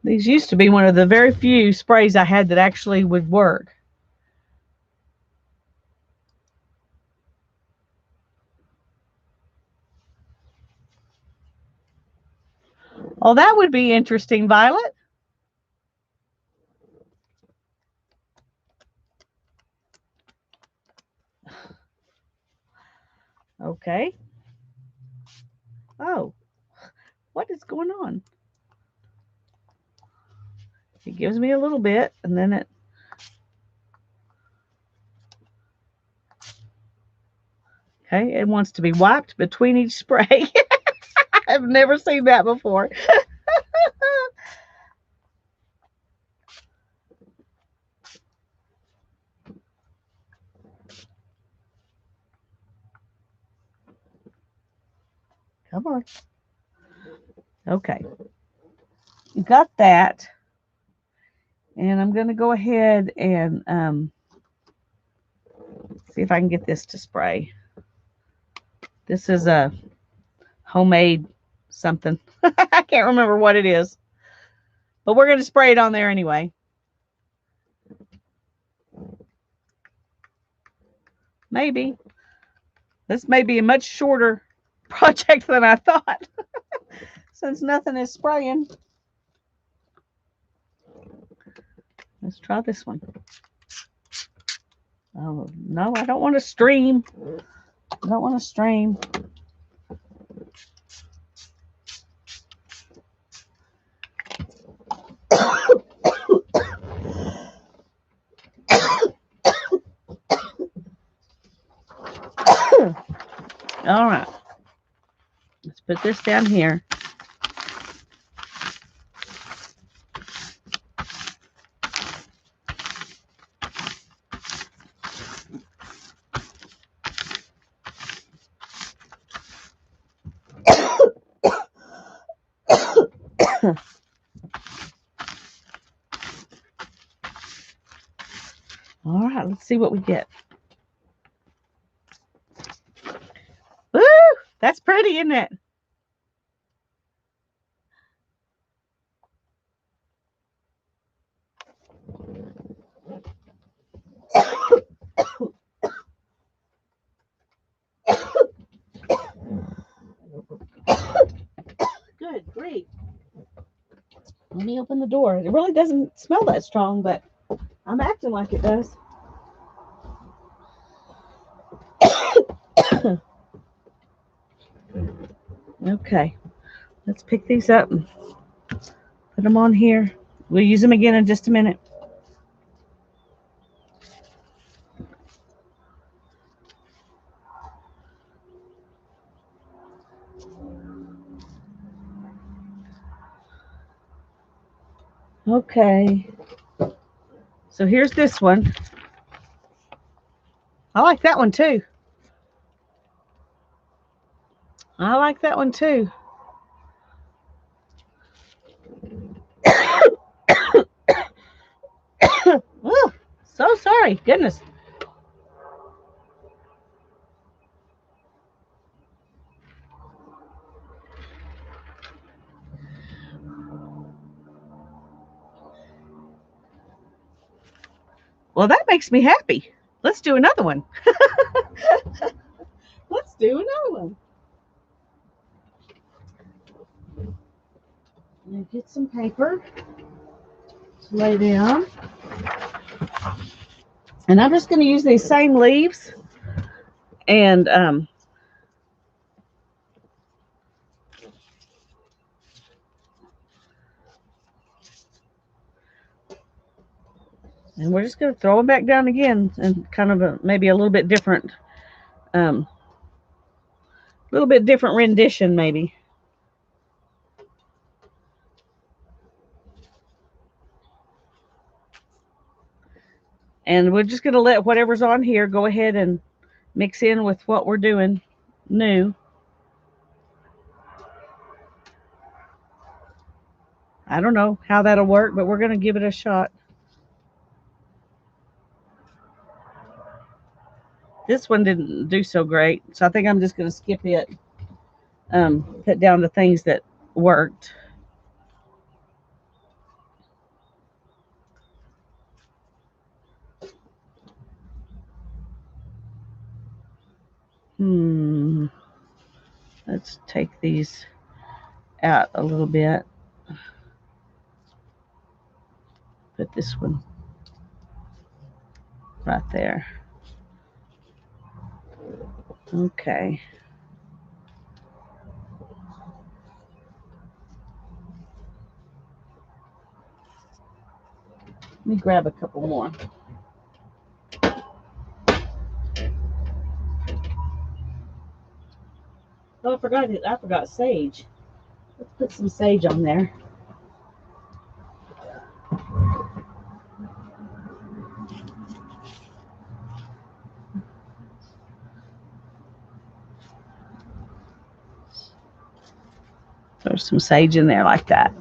These used to be one of the very few sprays I had that actually would work. Oh, that would be interesting, Violet. Okay. Oh, what is going on? It gives me a little bit, and then it... Okay, it wants to be wiped between each spray. I've never seen that before. Come on. Okay. You got that. And I'm going to go ahead and see if I can get this to spray. This is a homemade something. I can't remember what it is. But we're going to spray it on there anyway. Maybe. This may be a much shorter project than I thought. Since nothing is spraying. Let's try this one. Oh, no, I don't want to stream. I don't want to stream. All right. Let's put this down here. All right, let's see what we get. Woo! That's pretty, isn't it? Good grief. Let me open the door. It really doesn't smell that strong, but I'm acting like it does. Okay. Let's pick these up and put them on here. We'll use them again in just a minute. Okay. So here's this one. I like that one too. I like that one too. Oh, so sorry. Goodness. Well, that makes me happy. Let's do another one. Let's do another one. And get some paper to lay down. And I'm just going to use these same leaves. And we're just going to throw them back down again and kind of maybe a little bit different rendition maybe. And we're just going to let whatever's on here go ahead and mix in with what we're doing new. I don't know how that'll work, but we're going to give it a shot. This one didn't do so great, so I think I'm just going to skip it. Put down the things that worked. Let's take these out a little bit. Put this one right there. Okay. Let me grab a couple more. Oh, I forgot sage. Let's put some sage on there. Throw some sage in there like that.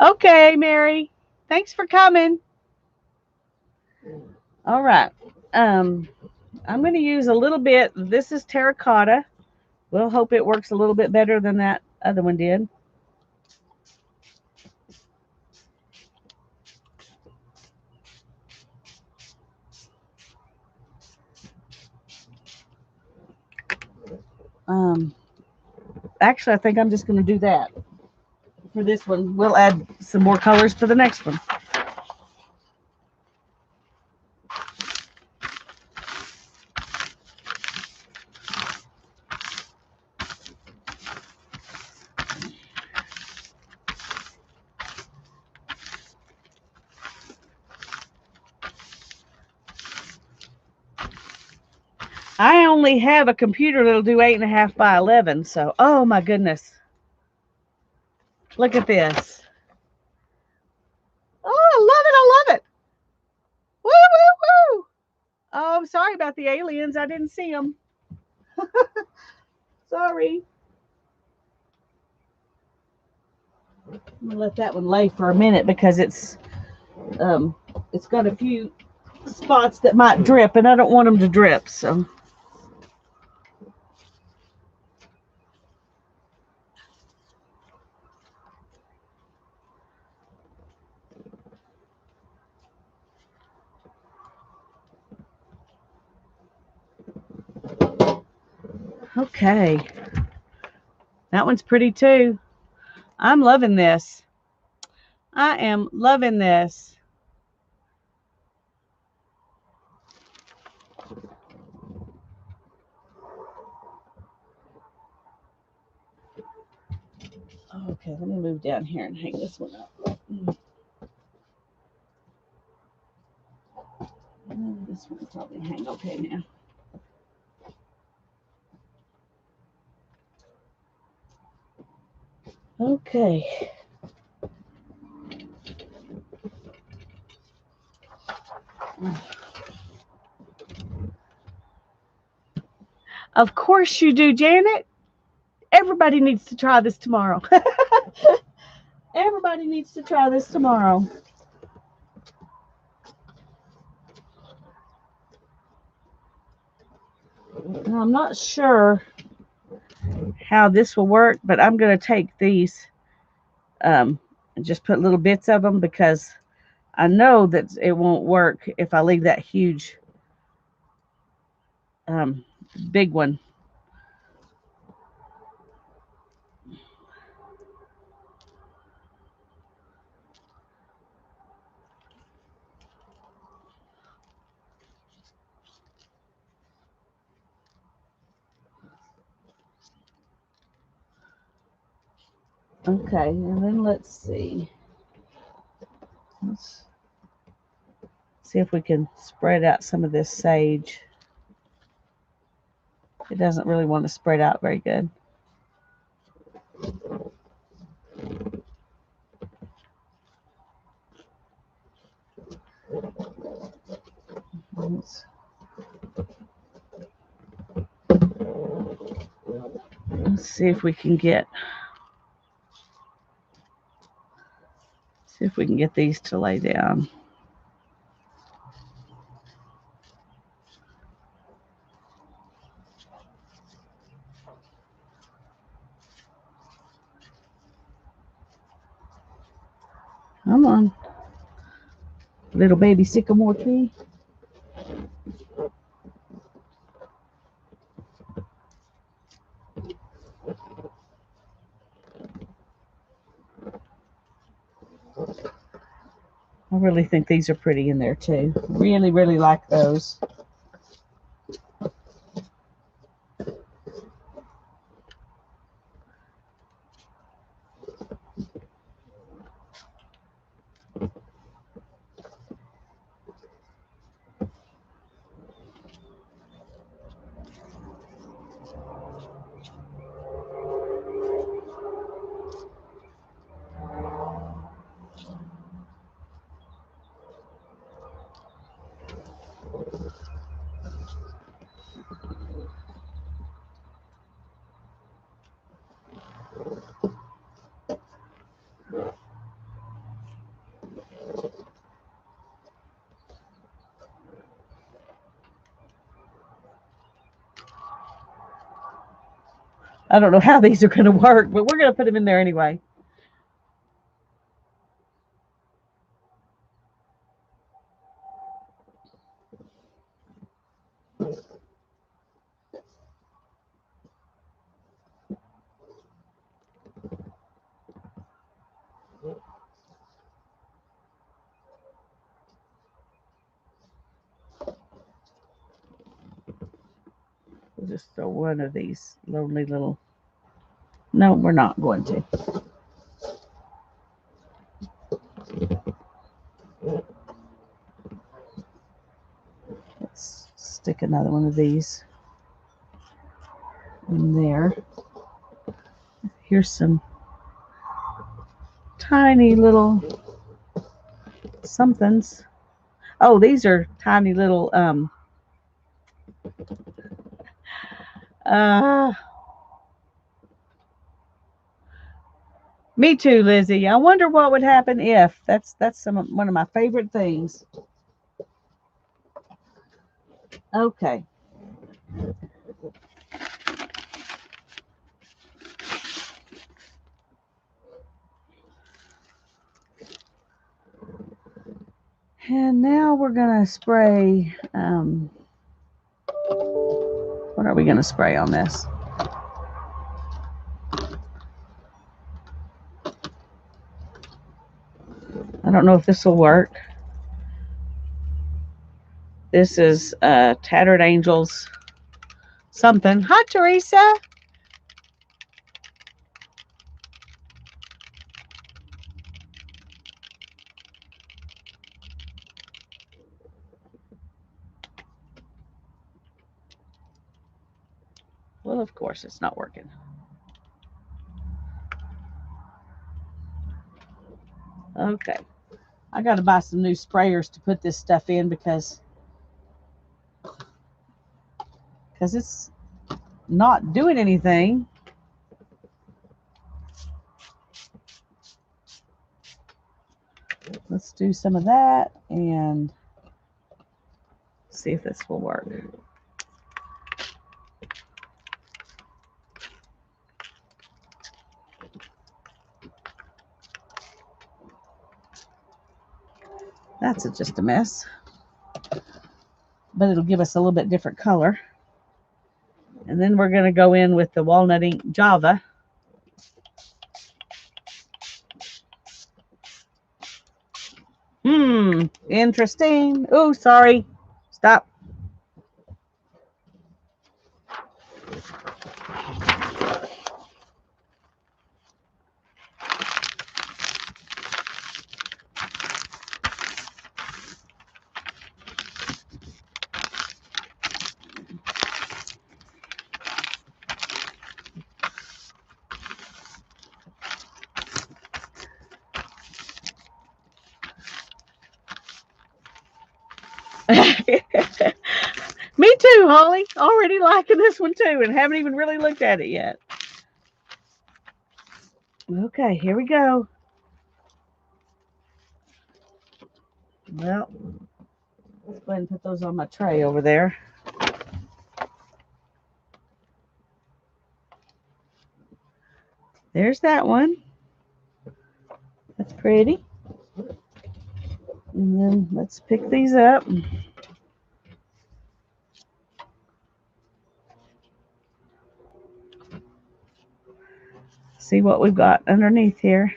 Okay, Mary. Thanks for coming. All right. I'm going to use a little bit. This is terracotta. We'll hope it works a little bit better than that other one did. Actually, I think I'm just going to do that for this one. We'll add some more colors to the next one. I only have a computer that'll do 8.5 by 11. So, oh my goodness. Look at this. Oh, I love it. Woo, woo, woo. Oh, I'm sorry about the aliens. I didn't see them. Sorry. I'm gonna let that one lay for a minute because it's got a few spots that might drip, and I don't want them to drip, so. Okay. That one's pretty too. I'm loving this. I am loving this. Okay, let me move down here and hang this one up. This one will probably hang okay now. Okay. Of course you do, Janet. Everybody needs to try this tomorrow. Everybody needs to try this tomorrow. Now, I'm not sure how this will work, but I'm going to take these and just put little bits of them because I know that it won't work if I leave that huge big one. Okay, and then let's see. Let's see if we can spread out some of this sage. It doesn't really want to spread out very good. Let's see if we can get these to lay down. Come on, little baby sycamore tree. I really think these are pretty in there too. Really, really like those. I don't know how these are going to work, but we're going to put them in there anyway. We'll just throw one of these lonely little. No, we're not going to. Let's stick another one of these in there. Here's some tiny little somethings. Oh, these are tiny little me too, Lizzie. I wonder what would happen if. That's one of my favorite things. Okay. And now we're going to spray, what are we going to spray on this? I don't know if this will work. This is Tattered Angels something. Hi, Teresa. Well, of course, it's not working. Okay. I got to buy some new sprayers to put this stuff in because it's not doing anything. Let's do some of that and see if this will work. That's just a mess. But it'll give us a little bit different color. And then we're going to go in with the Walnut Ink Java. Interesting. Oh, sorry. Stop. Me too, Holly. Already liking this one too and haven't even really looked at it yet. Okay, here we go. Well, let's go ahead and put those on my tray over there. There's that one. That's pretty. And then let's pick these up. See what we've got underneath here.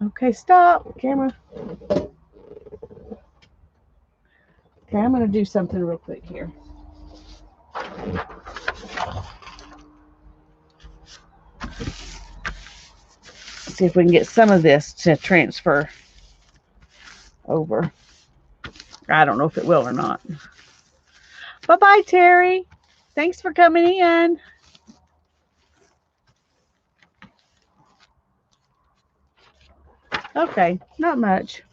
Okay, stop, camera. Okay, I'm going to do something real quick here. See if we can get some of this to transfer over. I don't know if it will or not. Bye-bye, Terry. Thanks for coming in. Okay, not much.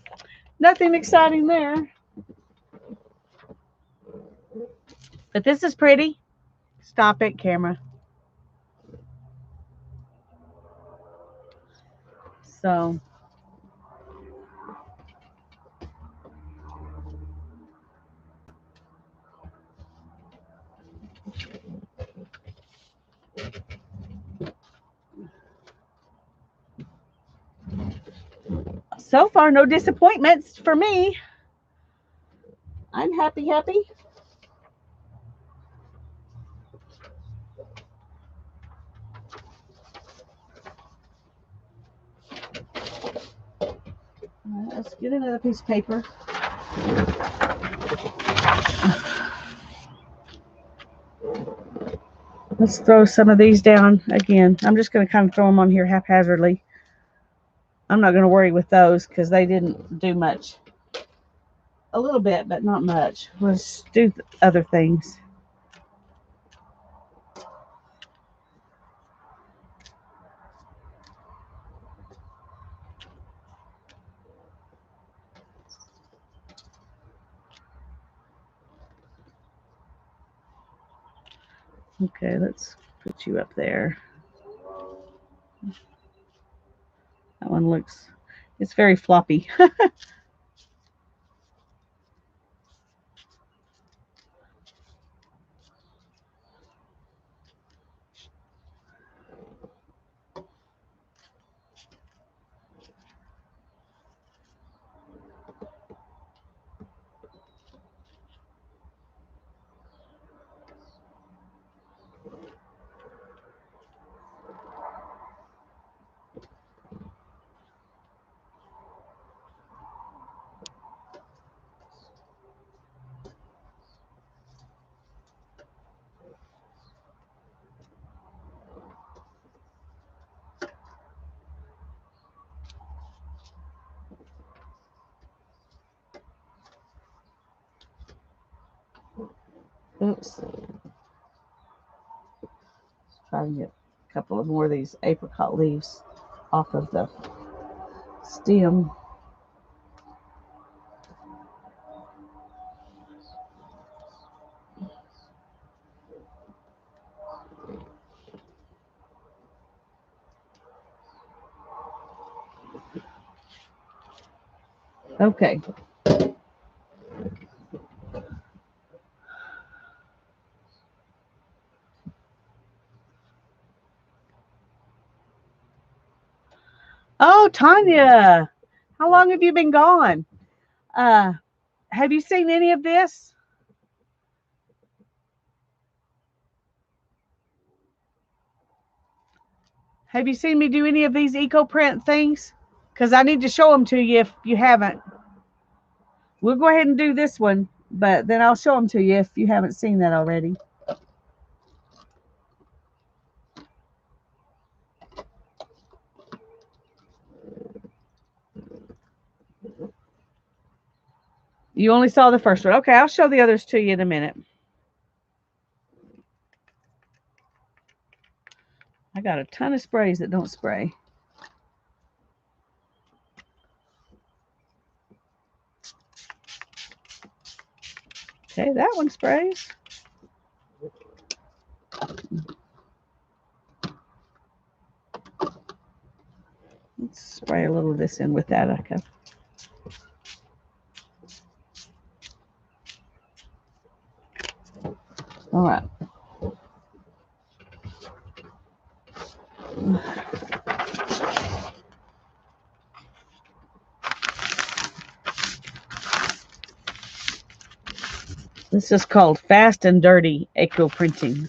Nothing exciting there. But this is pretty. Stop it, camera. So, so far, no disappointments for me. I'm happy. All right, let's get another piece of paper. Let's throw some of these down again. I'm just going to kind of throw them on here haphazardly. I'm not going to worry with those because they didn't do much. A little bit, but not much. Let's do other things. Okay, let's put you up there. That one looks, it's very floppy. Oops. Try to get a couple of more of these apricot leaves off of the stem. Okay. Oh, Tanya, how long have you been gone? Have you seen any of this? Have you seen me do any of these EcoPrint things? Because I need to show them to you if you haven't. We'll go ahead and do this one, but then I'll show them to you if you haven't seen that already. You only saw the first one. Okay, I'll show the others to you in a minute. I got a ton of sprays that don't spray. Okay, that one sprays. Let's spray a little of this in with that. Okay. All right. This is called Fast and Dirty EcoPrinting.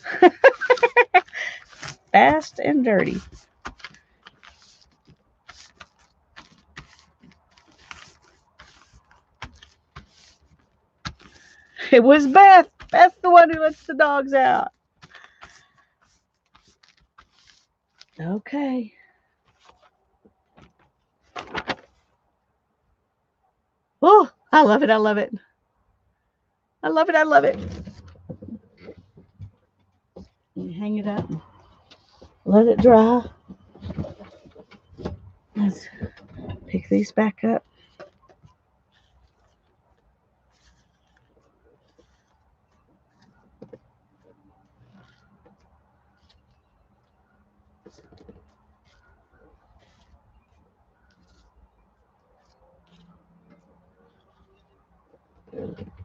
Fast and dirty. It was Beth. Beth's the one who lets the dogs out. Okay. Oh, I love it. I love it. I love it. I love it. You hang it up. Let it dry. Let's pick these back up.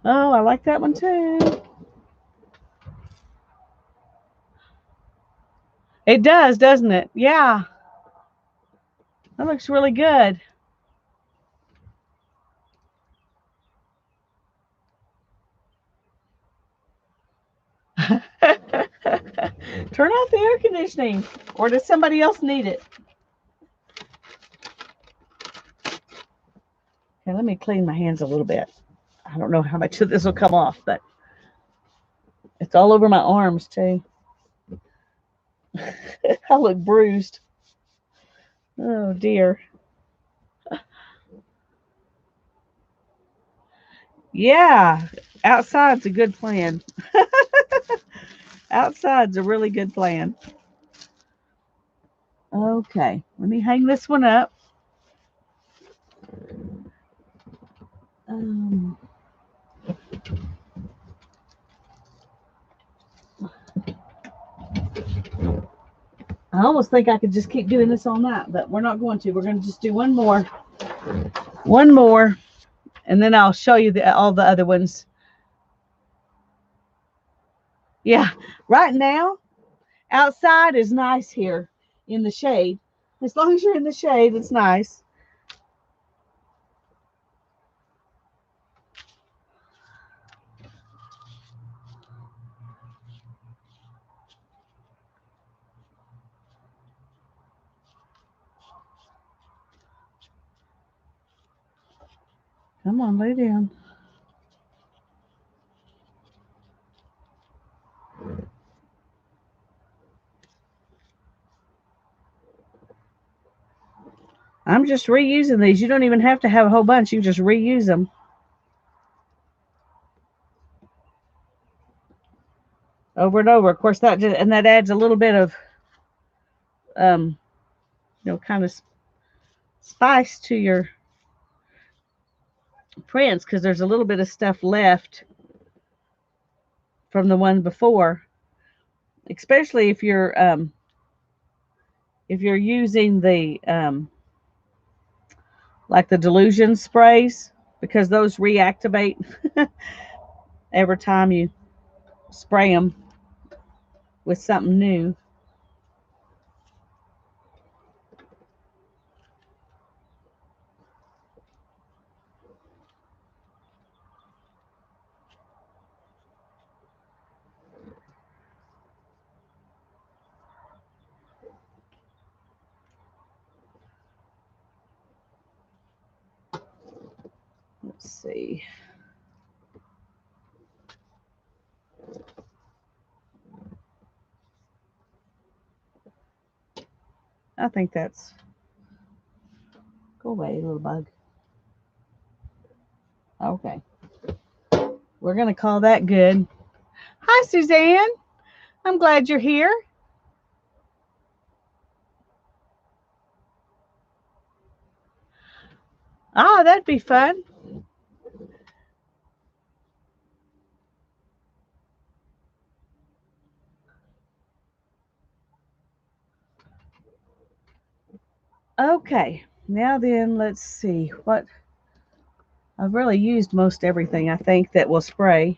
Oh, I like that one too. It does, doesn't it? Yeah. That looks really good. Turn off the air conditioning, or does somebody else need it? Okay, let me clean my hands a little bit. I don't know how much of this will come off, but it's all over my arms too. I look bruised. Oh dear. Yeah, outside's a good plan. Outside's a really good plan. Okay, let me hang this one up. Um, I almost think I could just keep doing this all night, but we're not going to. We're going to just do one more. One more. And then I'll show you all the other ones. Yeah. Right now, outside is nice here in the shade. As long as you're in the shade, it's nice. Come on, lay down. I'm just reusing these. You don't even have to have a whole bunch. You just reuse them. Over and over. Of course, that adds a little bit of, kind of spice to your prints because there's a little bit of stuff left from the one before, especially if you're using the like the Delusion sprays, because those reactivate every time you spray them with something new. Let's see. I think that's, go away, little bug. Okay. We're going to call that good. Hi, Suzanne. I'm glad you're here. Ah, that'd be fun. Okay. Now then, let's see. What I've really used most everything, I think, that will spray.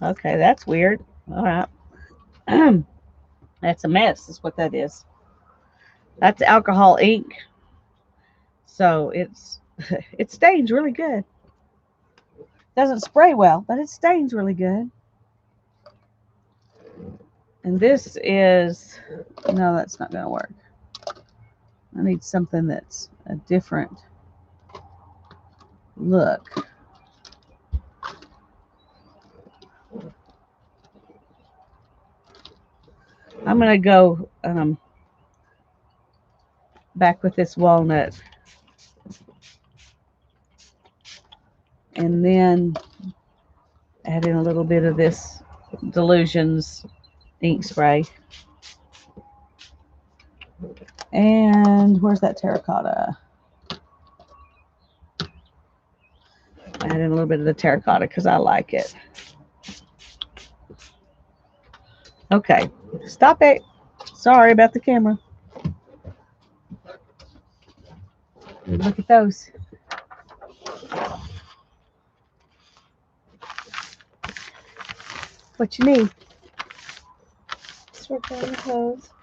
Okay, that's weird. All right. That's a mess, is what that is. That's alcohol ink. So it stains really good. Doesn't spray well, but it stains really good. And this is, no, that's not going to work. I need something that's a different look. I'm going to go back with this walnut. And then add in a little bit of this Delusions ink spray. And where's that terracotta? Add in a little bit of the terracotta because I like it. Okay, stop it. Sorry about the camera. Look at those. What you need?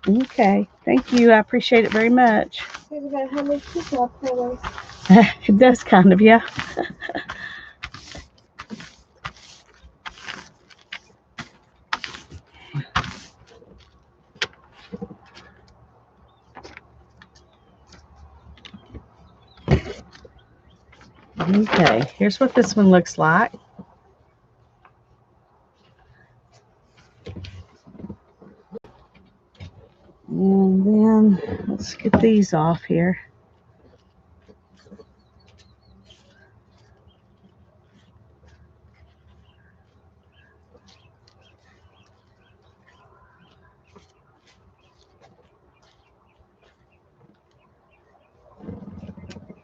Okay, thank you. I appreciate it very much. It does kind of, yeah. Okay, here's what this one looks like. And then let's get these off here.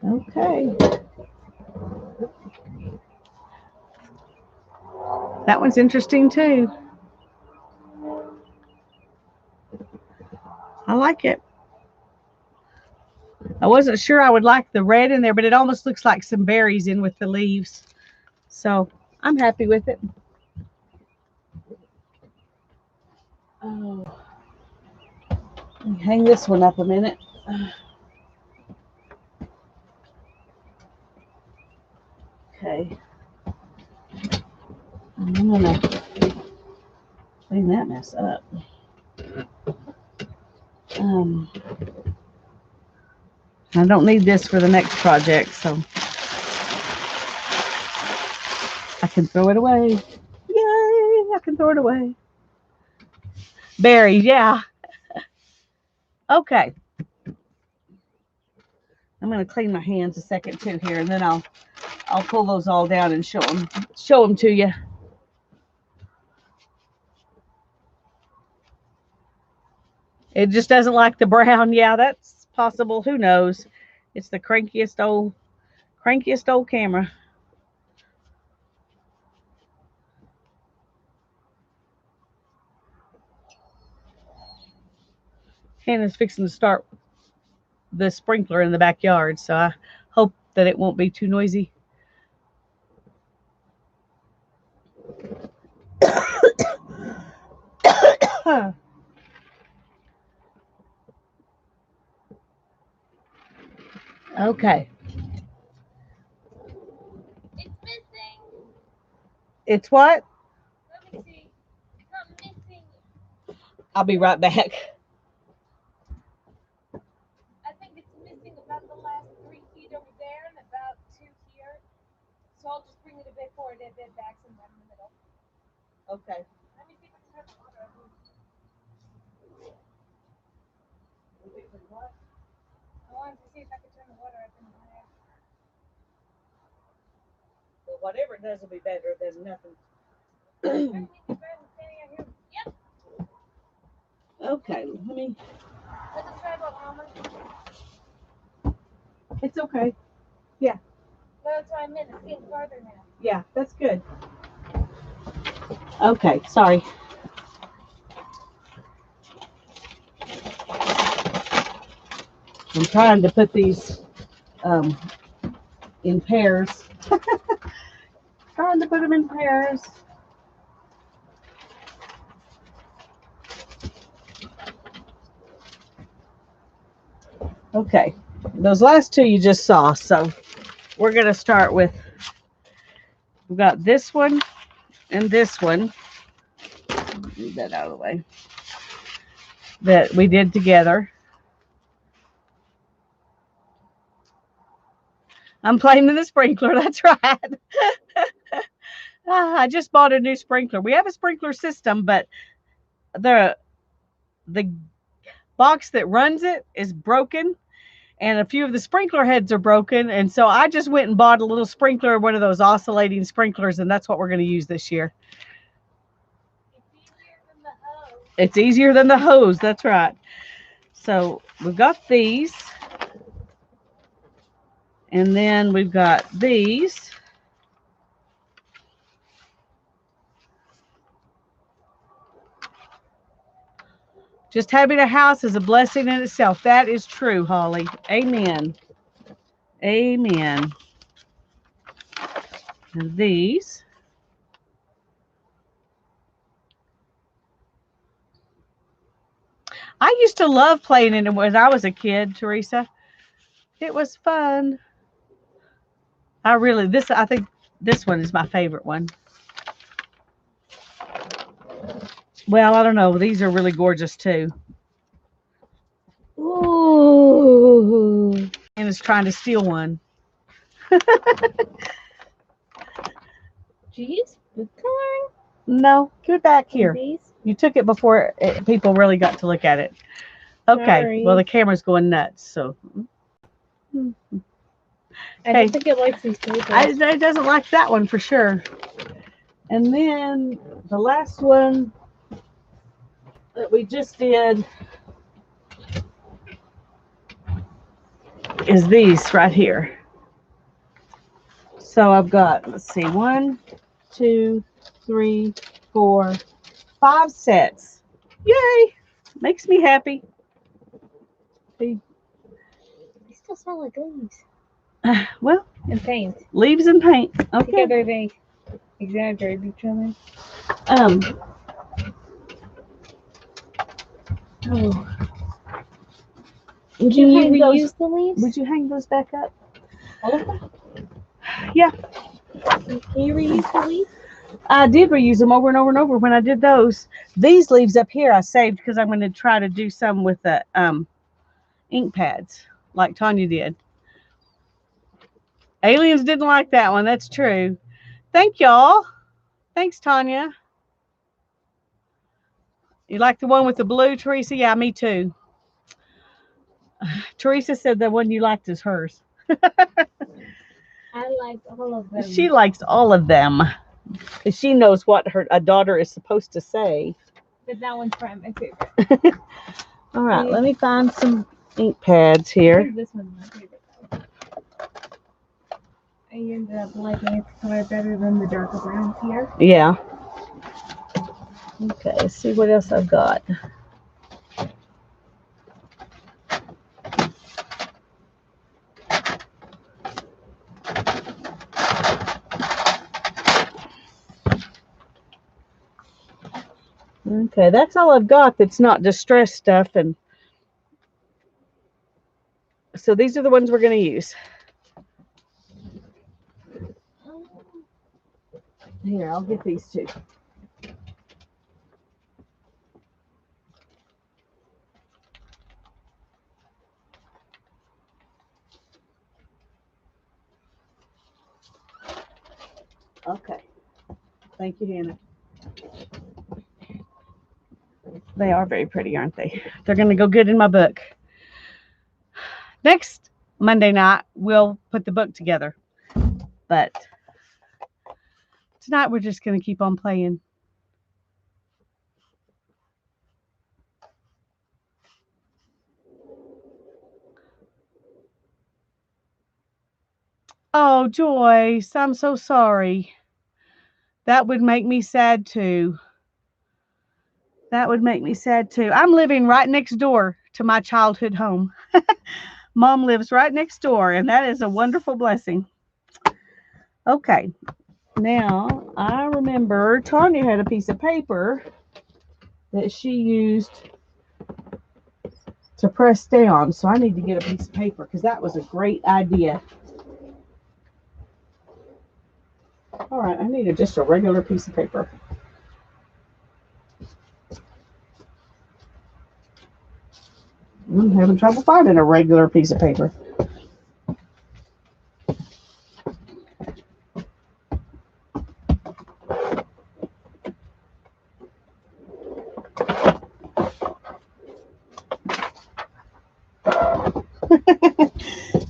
Okay. That one's interesting too. I like it. I wasn't sure I would like the red in there, but it almost looks like some berries in with the leaves. So I'm happy with it. Oh, hang this one up a minute. Okay. I'm gonna clean that mess up. I don't need this for the next project, so I can throw it away. Yay! I can throw it away. Berries, yeah. Okay. I'm gonna clean my hands a second too here, and then I'll pull those all down and show them to you. It just doesn't like the brown. Yeah, that's possible. Who knows? It's the crankiest old camera. Hannah's fixing to start the sprinkler in the backyard, so I hope that it won't be too noisy. Okay. It's missing. It's what? Let me see. It's not missing. I'll be right back. I think it's missing about the last 3 feet over there and about 2 here. So I'll just bring it a bit forward and a bit back sometime in the middle. Okay. Let me see if I can turn the water up. I wanted to see if I could turn the water up in there. Well, whatever it does will be better than nothing. Yep. Okay, let me. Let's try about Mama. It's okay. That's what I meant. It's getting farther now. Yeah, that's good. Okay, sorry. I'm trying to put these in pairs. Trying to put them in pairs. Okay, those last two you just saw, so we're going to start with, we've got this one and this one. Move that out of the way. That we did together. I'm playing with the sprinkler, that's right. I just bought a new sprinkler. We have a sprinkler system, but the box that runs it is broken, and a few of the sprinkler heads are broken, and so I just went and bought a little sprinkler, one of those oscillating sprinklers, and that's what we're going to use this year. It's easier than the hose, that's right. So we've got these, and then we've got these. Just having a house is a blessing in itself. That is true, Holly. Amen. Amen. And these. I used to love playing in it when I was a kid, Teresa. It was fun. I think this one is my favorite one. Well, I don't know. These are really gorgeous too. Ooh. And it's trying to steal one. Jeez, food coloring? No, give it back here. These? You took it before people really got to look at it. Okay, Sorry. well, the camera's going nuts, so. I don't think it likes these papers. It doesn't like that one for sure. And then the last one that we just did is these right here. So I've got, let's see, 1, 2, 3, 4, 5 sets. Yay! Makes me happy. They still smell like leaves Well, and paint. leaves and paint. Okay. Together they exaggerate each other. Oh. Would you reuse the leaves? Would you hang those back up? All of them? Yeah. Can you reuse the leaves? I did reuse them over and over and over when I did those. These leaves up here I saved because I'm going to try to do some with the ink pads like Tanya did. Aliens didn't like that one. That's true. Thank y'all. Thanks, Tanya. You like the one with the blue, Teresa? Yeah, me too. Teresa said the one you liked is hers. I liked all of them. She likes all of them because she knows what a daughter is supposed to say. But that one's probably my favorite. All right, let me find some ink pads here. This one's my favorite though. I ended up liking its color better than the darker browns here. Yeah. Okay, let's see what else I've got. Okay, that's all I've got that's not distress stuff. And so these are the ones we're going to use. Here, I'll get these two. Okay. Thank you, Hannah. They are very pretty, aren't they? They're going to go good in my book. Next Monday night, we'll put the book together. But tonight, we're just going to keep on playing. Oh, Joyce, I'm so sorry. That would make me sad too. That would make me sad too. I'm living right next door to my childhood home. Mom lives right next door, and that is a wonderful blessing. Okay, now I remember Tanya had a piece of paper that she used to press down, so I need to get a piece of paper because that was a great idea. All right, I needed just a regular piece of paper. I'm having trouble finding a regular piece of paper.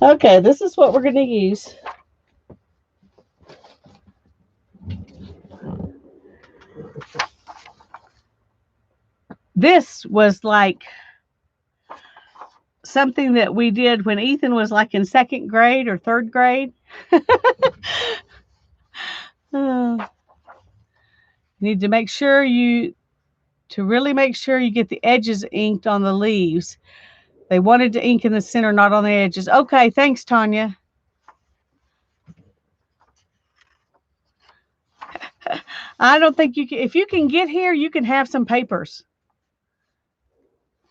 Okay, this is what we're going to use. This was like something that we did when Ethan was like in 2nd grade or 3rd grade. Need to make sure really make sure you get the edges inked on the leaves. They wanted to ink in the center, not on the edges. Okay, thanks, Tanya. I don't think you can. If you can get here, you can have some papers.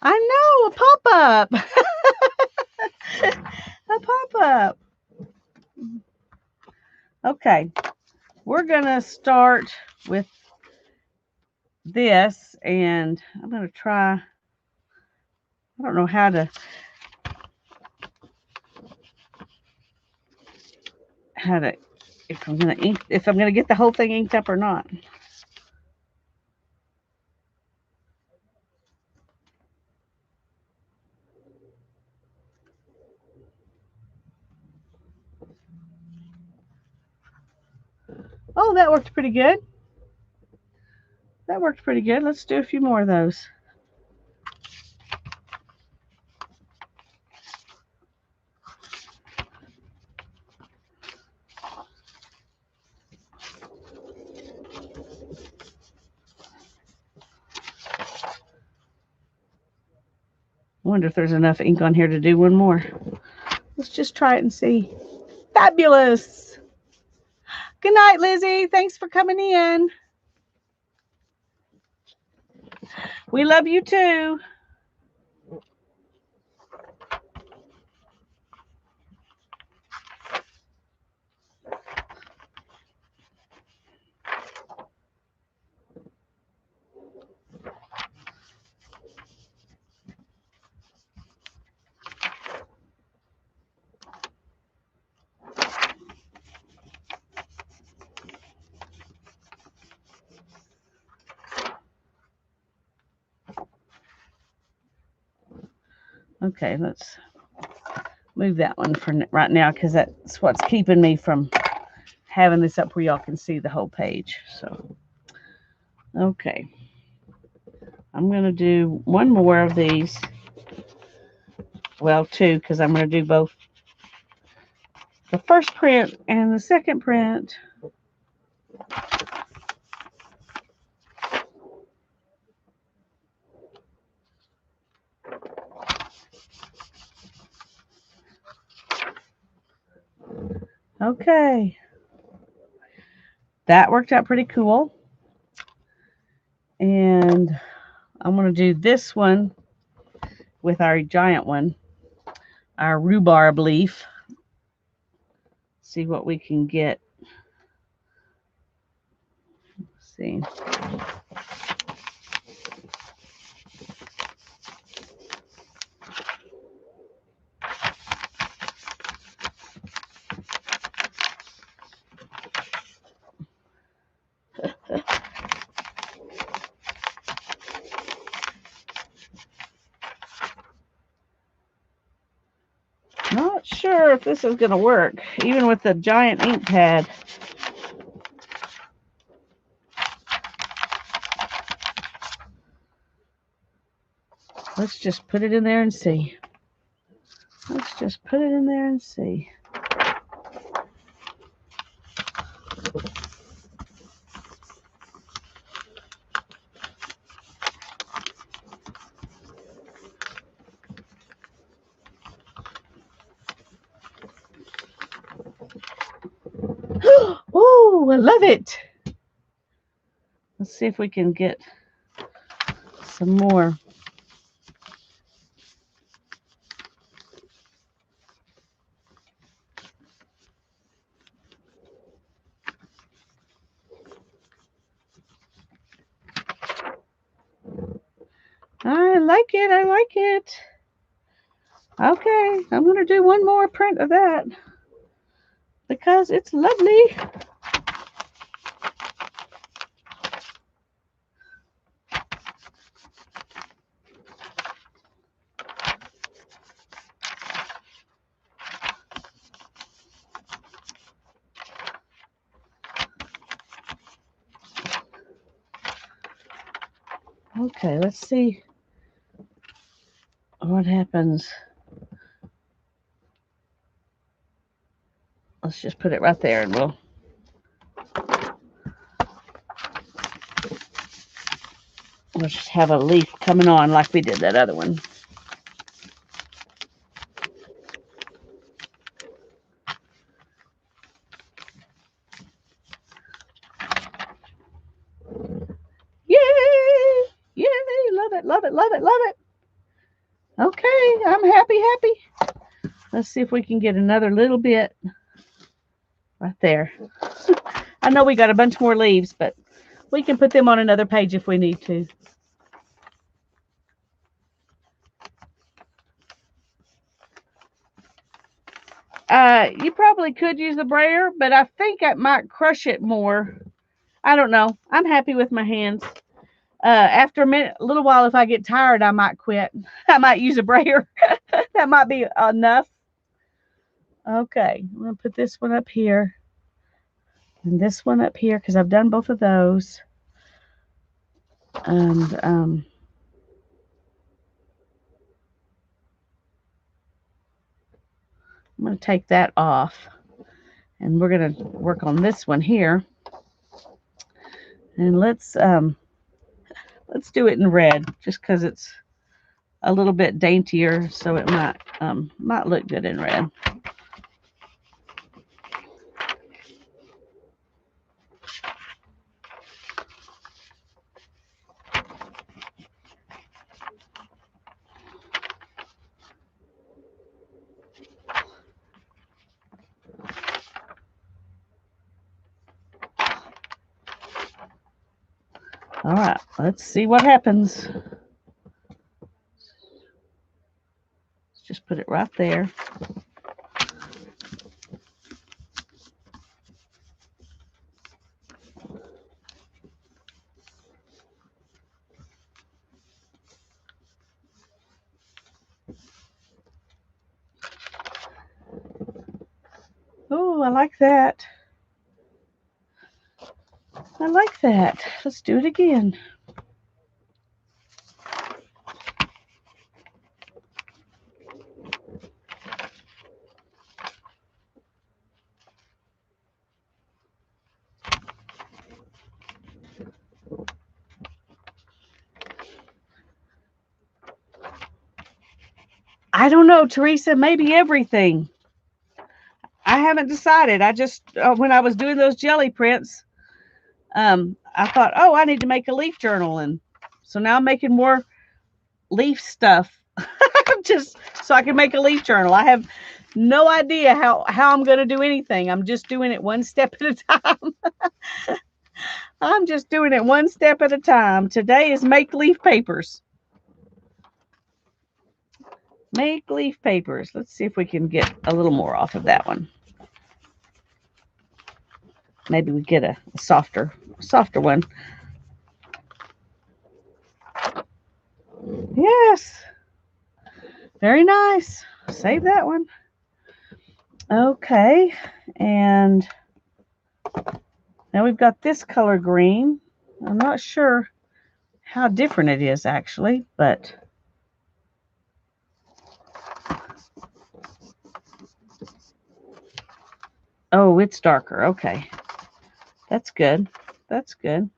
I know, a pop-up. A pop-up. Okay, we're going to start with this, and I'm going to try. I don't know how to if I'm going to get the whole thing inked up or not. Oh, that worked pretty good. That worked pretty good. Let's do a few more of those. wonder if there's enough ink on here to do one more. Let's just try it and see. Fabulous. Good night, Lizzie. Thanks for coming in. We love you too. Okay, let's move that one for right now because that's what's keeping me from having this up where y'all can see the whole page. So, okay. I'm going to do one more of these. Well, two, because I'm going to do both the first print and the second print. Okay. That worked out pretty cool. And I'm going to do this one with our giant one, our rhubarb leaf. See what we can get. Let's see. Not sure if this is going to work, even with the giant ink pad. Let's just put it in there and see. Let's just put it in there and see. Oh, I love it. Let's see if we can get some more. I like it. I like it. Okay, I'm going to do one more print of that because it's lovely. Okay, let's see what happens. Let's just put it right there and we'll just have a leaf coming on like we did that other one. Yay! Yay! Love it, love it, love it, love it. Okay, I'm happy. Let's see if we can get another little bit right there. I know we got a bunch more leaves, but we can put them on another page if we need to. You probably could use the brayer, but I think I might crush it more. I don't know. I'm happy with my hands. After a little while, if I get tired, I might quit. I might use a brayer. That might be enough. Okay, I'm going to put this one up here and this one up here because I've done both of those. And I'm going to take that off. And we're going to work on this one here. And let's do it in red just because it's a little bit daintier, so it might look good in red. All right, let's see what happens. Let's just put it right there. Oh, I like that. I like that. Let's do it again. I don't know, Teresa, maybe everything. I haven't decided. I just, when I was doing those jelly prints, I thought, oh, I need to make a leaf journal. And so now I'm making more leaf stuff just so I can make a leaf journal. I have no idea how I'm going to do anything. I'm just doing it one step at a time. I'm just doing it one step at a time. Today is make leaf papers. Make leaf papers. Let's see if we can get a little more off of that one. Maybe we get a softer one. Yes. Very nice. Save that one. Okay. And now we've got this color green. I'm not sure how different it is actually, but oh, it's darker. Okay. That's good. That's good.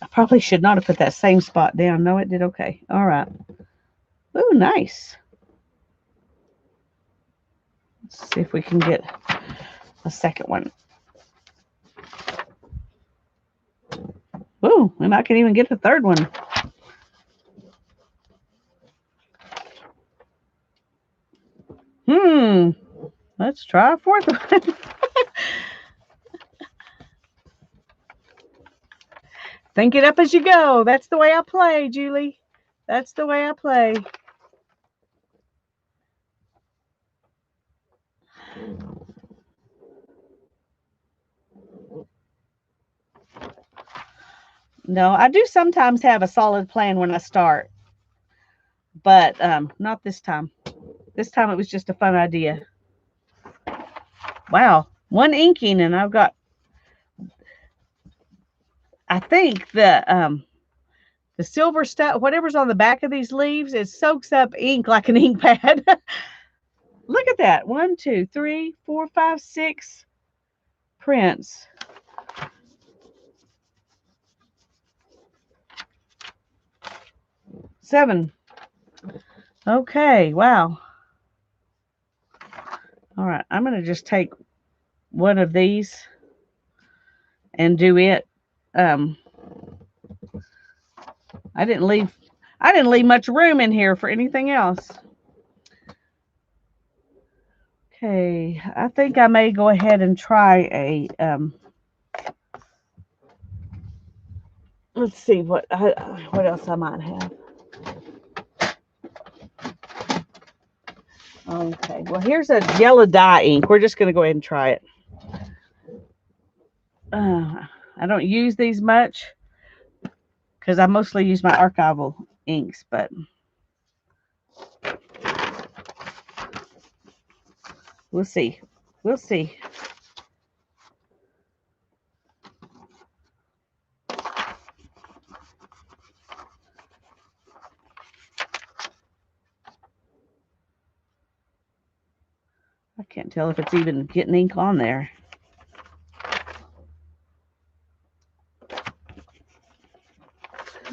I probably should not have put that same spot down. No, it did okay. All right. Ooh, nice. Let's see if we can get a second one. Ooh, we might can even get the third one. Let's try a fourth one. Think it up as you go. That's the way I play, Julie. That's the way I play. No, I do sometimes have a solid plan when I start, but not this time. This time it was just a fun idea. Wow, one inking and I've got, I think the silver stuff, whatever's on the back of these leaves, it soaks up ink like an ink pad. Look at that. 1, 2, 3, 4, 5, 6 prints. Seven. Okay, wow. All right, I'm going to just take one of these and do it. I didn't leave much room in here for anything else. Okay, I think I may go ahead and try a let's see what else I might have. Okay, well, here's a yellow dye ink. We're just going to go ahead and try it. I don't use these much because I mostly use my archival inks, but we'll see. We'll see. I Can't tell if it's even getting ink on there.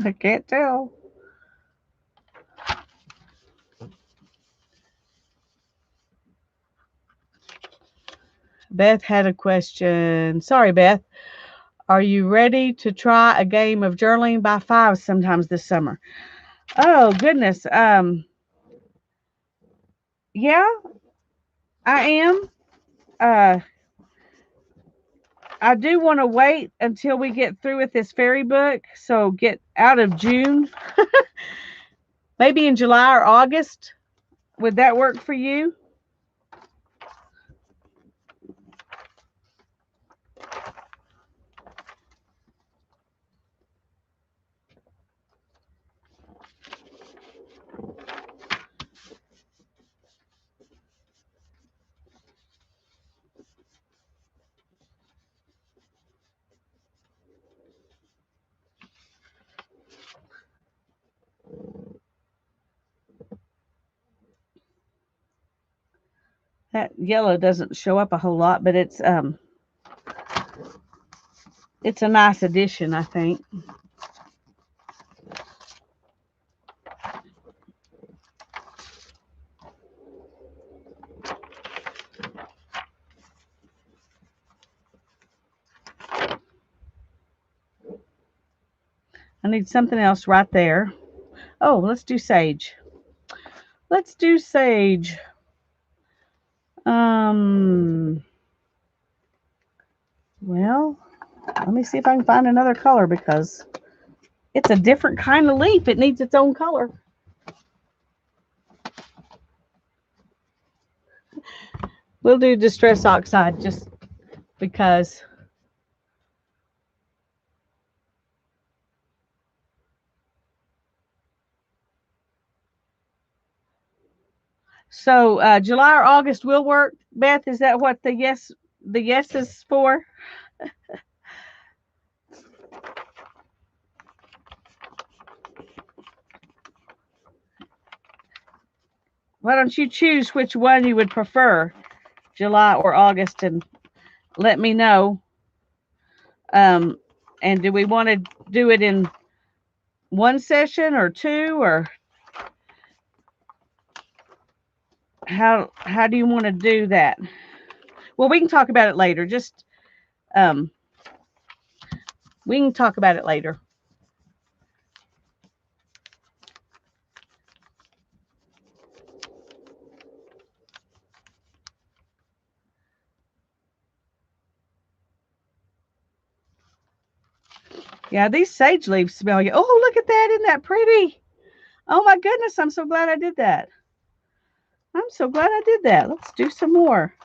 I can't tell. Beth had a question. Sorry, Beth. Are you ready to try a game of journaling by fives sometimes this summer? Oh, goodness. Yeah, I am. I do want to wait until we get through with this fairy book. So get out of June. Maybe in July or August. Would that work for you? That yellow doesn't show up a whole lot, but it's a nice addition, I think. I need something else right there. Oh, let's do sage. Let's do sage. Well, let me see if I can find another color because it's a different kind of leaf. It needs its own color. We'll do Distress Oxide just because. So July or August will work. Beth, is that what the yes is for? Why don't you choose which one you would prefer, July or August, and let me know. And do we want to do it in one session or two, or how do you want to do that? Well, we can talk about it later. Just we can talk about it later. Yeah, these sage leaves smell you. Oh, look at that. Isn't that pretty? Oh, my goodness. I'm so glad I did that. I'm so glad I did that. Let's do some more.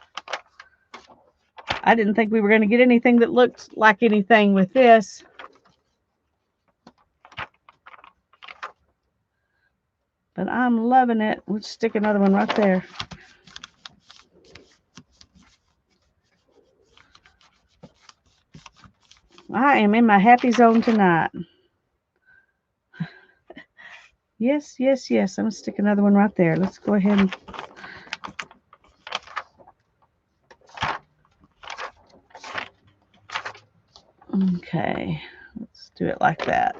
I didn't think we were going to get anything that looked like anything with this. But I'm loving it. Let's stick another one right there. I am in my happy zone tonight. Yes, yes, yes. I'm going to stick another one right there. Let's go ahead and... Okay. Let's do it like that.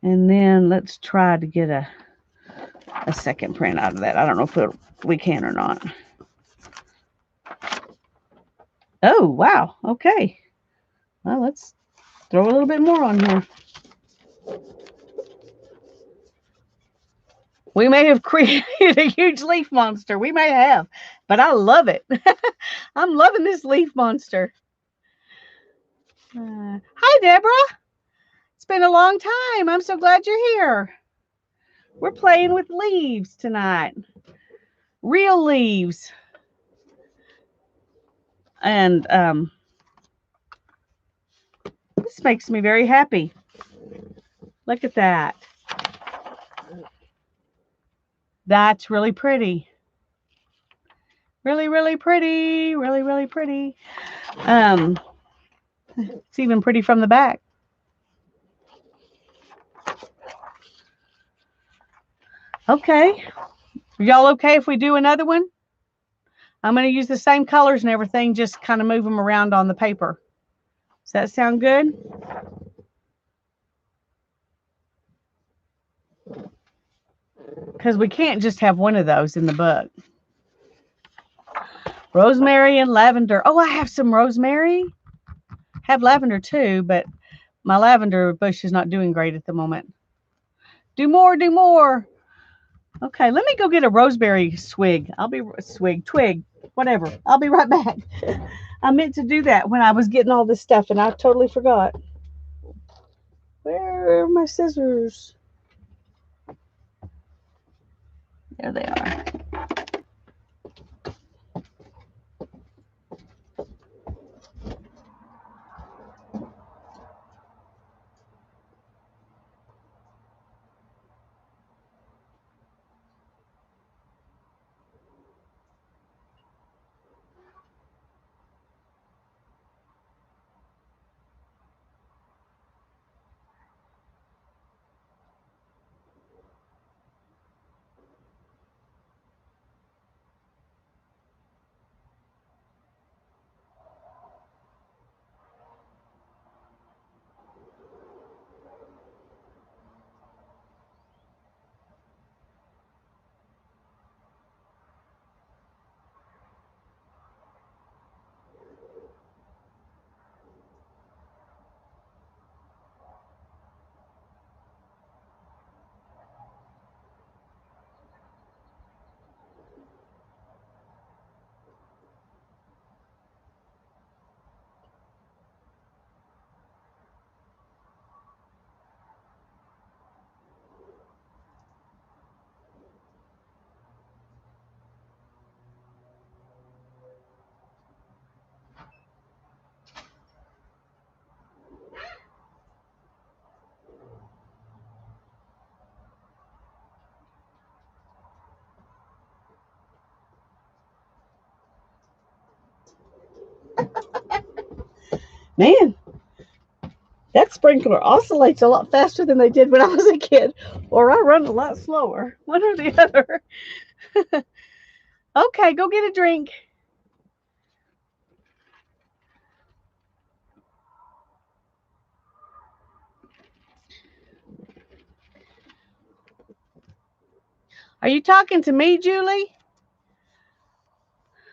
And then let's try to get a second print out of that. I don't know if we can or not. Oh, wow. Okay. Well, let's throw a little bit more on here. We may have created a huge leaf monster. We may have, but I love it. I'm loving this leaf monster. Hi, Deborah. It's been a long time. I'm so glad you're here. We're playing with leaves tonight. Real leaves. And this makes me very happy. Look at that. That's really pretty. Really, really pretty. Really, really pretty. It's even pretty from the back. Okay. Are y'all okay if we do another one? I'm going to use the same colors and everything, just kind of move them around on the paper. Does that sound good? Because we can't just have one of those in the book. Rosemary and lavender. Oh, I have some rosemary. Have lavender too, but my lavender bush is not doing great at the moment. Do more, do more. Okay, let me go get a rosemary twig, whatever. I'll be right back. I meant to do that when I was getting all this stuff and I totally forgot. Where are my scissors? There they are. Man, that sprinkler oscillates a lot faster than they did when I was a kid, or I run a lot slower. One or the other. Okay, go get a drink. Are you talking to me, Julie?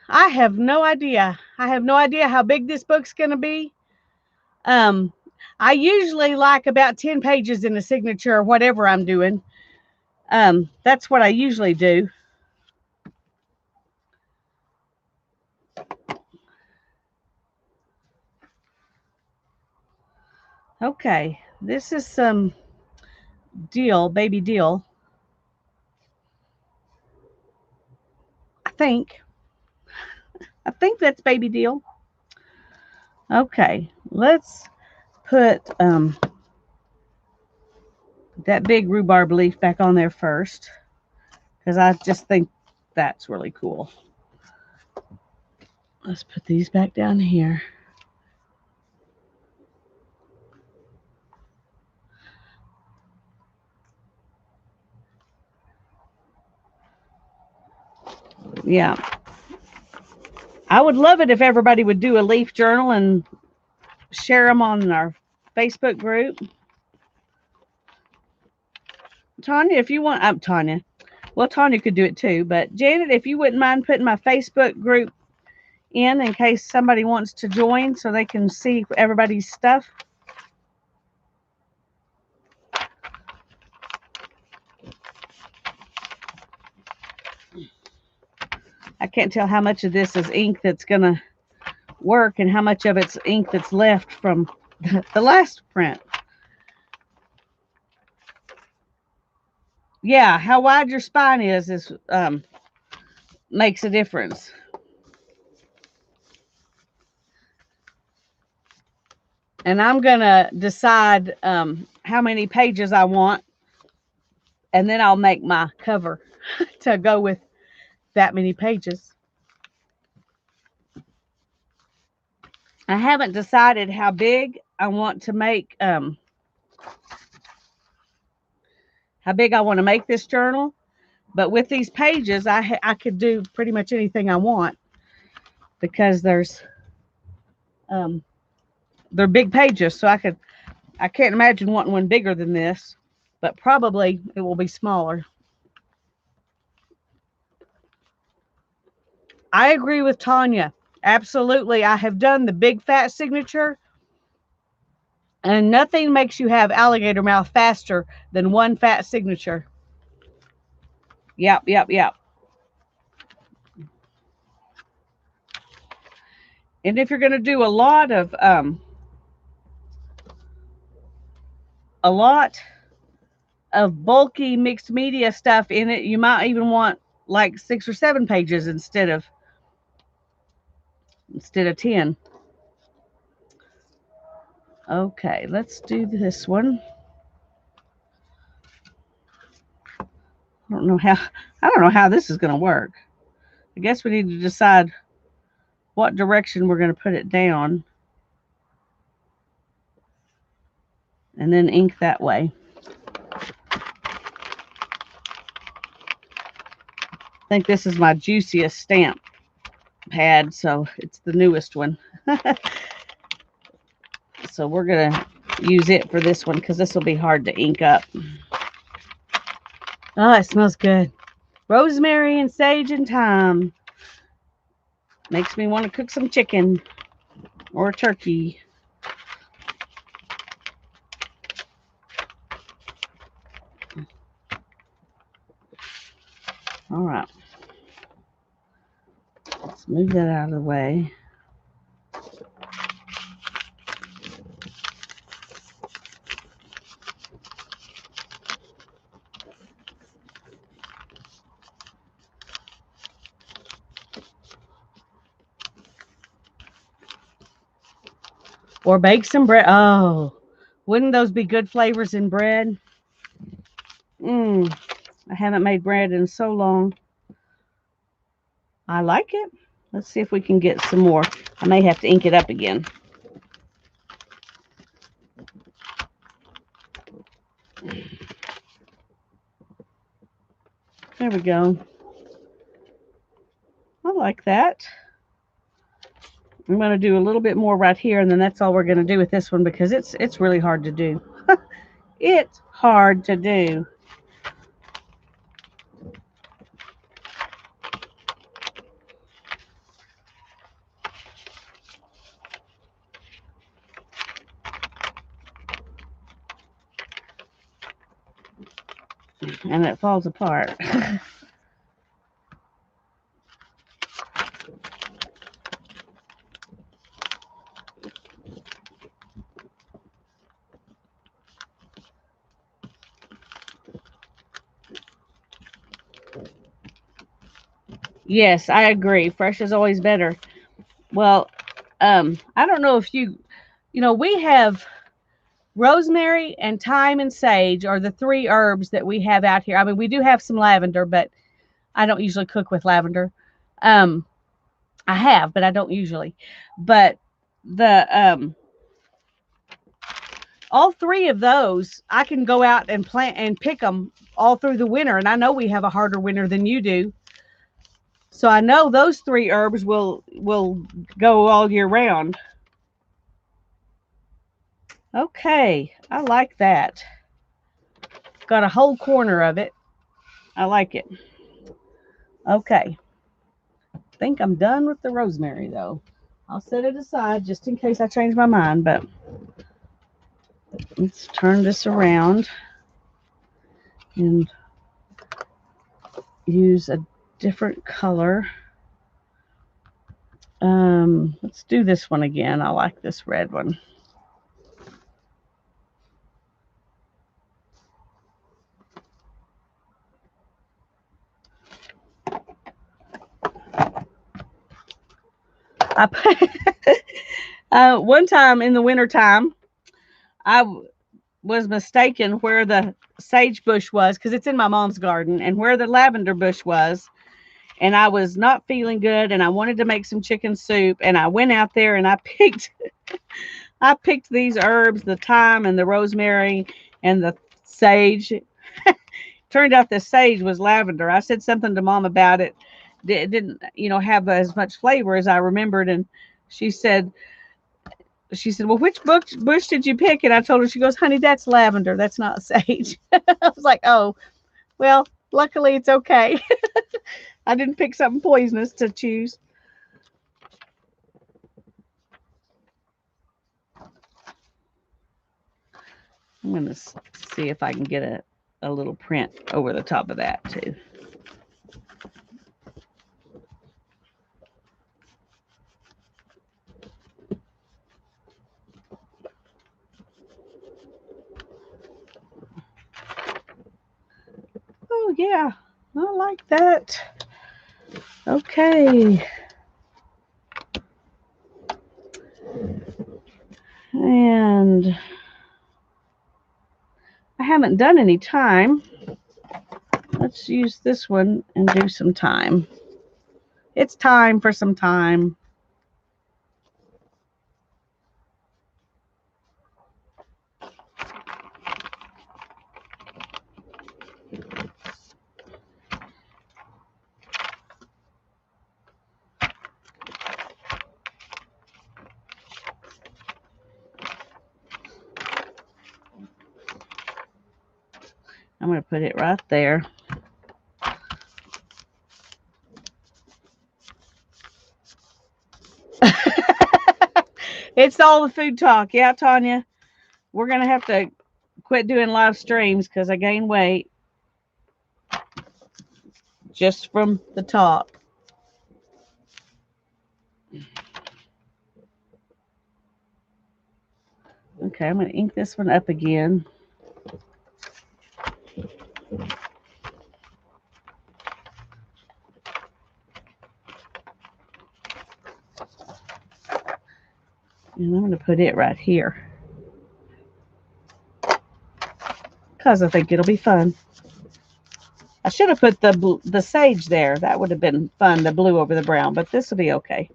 I have no idea. I have no idea how big this book's going to be. I usually like about 10 pages in a signature or whatever I'm doing. That's what I usually do. Okay, this is some deal, baby deal. I think that's baby deal. Okay, let's put that big rhubarb leaf back on there first, because I just think that's really cool. Let's put these back down here. Yeah. I would love it if everybody would do a leaf journal and share them on our Facebook group. Tanya, if you want, I'm Tanya. Well, Tanya could do it too, but Janet, if you wouldn't mind putting my Facebook group in case somebody wants to join so they can see everybody's stuff. I can't tell how much of this is ink that's going to work and how much of it's ink that's left from the last print. Yeah, how wide your spine is makes a difference. And I'm going to decide how many pages I want, and then I'll make my cover to go with that many pages. I haven't decided how big I want to make this journal. But with these pages, I could do pretty much anything I want because they're big pages, so I can't imagine wanting one bigger than this, but probably it will be smaller. I agree with Tanya. Absolutely. I have done the big fat signature, and nothing makes you have alligator mouth faster than one fat signature. Yep, yep, yep. And if you're going to do a lot of bulky mixed media stuff in it, you might even want like 6 or 7 pages instead of 10. Okay, let's do this one. I don't know how this is going to work. I guess we need to decide what direction we're going to put it down and then ink that way. I think this is my juiciest stamp pad, so it's the newest one. So we're going to use it for this one because this will be hard to ink up. Oh, it smells good. Rosemary and sage and thyme. Makes me want to cook some chicken or turkey. All right. Let's move that out of the way. Or bake some bread. Oh, wouldn't those be good flavors in bread? I haven't made bread in so long. I like it. Let's see if we can get some more. I may have to ink it up again. There we go. I like that. I'm going to do a little bit more right here, and then that's all we're going to do with this one because it's really hard to do. It's hard to do. And it falls apart. Yes, I agree. Fresh is always better. Well, I don't know if we have rosemary and thyme and sage are the 3 herbs that we have out here. I mean, we do have some lavender, but I don't usually cook with lavender. I have, but I don't usually. But the all 3 of those, I can go out and plant and pick them all through the winter. And I know we have a harder winter than you do. So I know those 3 herbs will go all year round. Okay, I like that. Got a whole corner of it. I like it. Okay. I think I'm done with the rosemary though. I'll set it aside just in case I change my mind, but let's turn this around and use a different color. Let's do this one again. I like this red one. One time in the wintertime, I was mistaken where the sage bush was because it's in my mom's garden and where the lavender bush was. And I was not feeling good and I wanted to make some chicken soup. And I went out there and I picked these herbs, the thyme and the rosemary and the sage. turned out the sage was lavender. I said something to Mom about it. It didn't, have as much flavor as I remembered. And she said, well, which bush did you pick? And I told her, she goes, honey, that's lavender. That's not sage. I was like, oh, well, luckily it's okay. I didn't pick something poisonous to choose. I'm going to see if I can get a little print over the top of that too. Oh yeah, I like that. Okay. And I haven't done any thyme. Let's use this one and do some thyme. It's time for some thyme. I'm going to put it right there. It's all the food talk. Yeah, Tanya. We're going to have to quit doing live streams because I gained weight just from the talk. Okay, I'm going to ink this one up again. And I'm going to put it right here because I think it'll be fun. I should have put the sage there. That would have been fun, the blue over the brown, but this will be okay.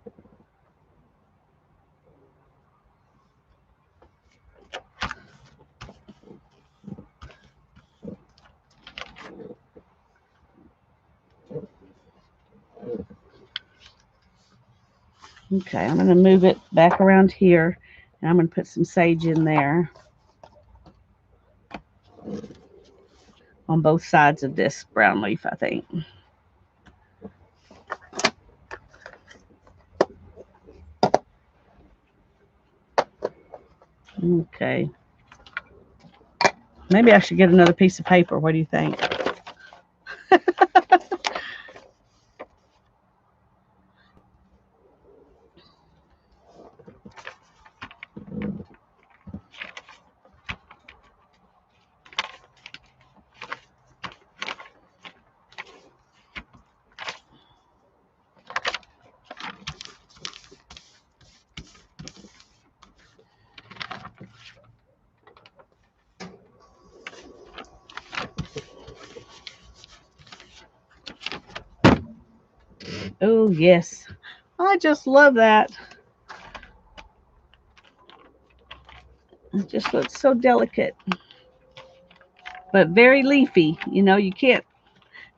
Okay, I'm going to move it back around here, and I'm going to put some sage in there on both sides of this brown leaf, I think. Okay. Maybe I should get another piece of paper. What do you think? Oh, yes. I just love that. It just looks so delicate, but very leafy. You can't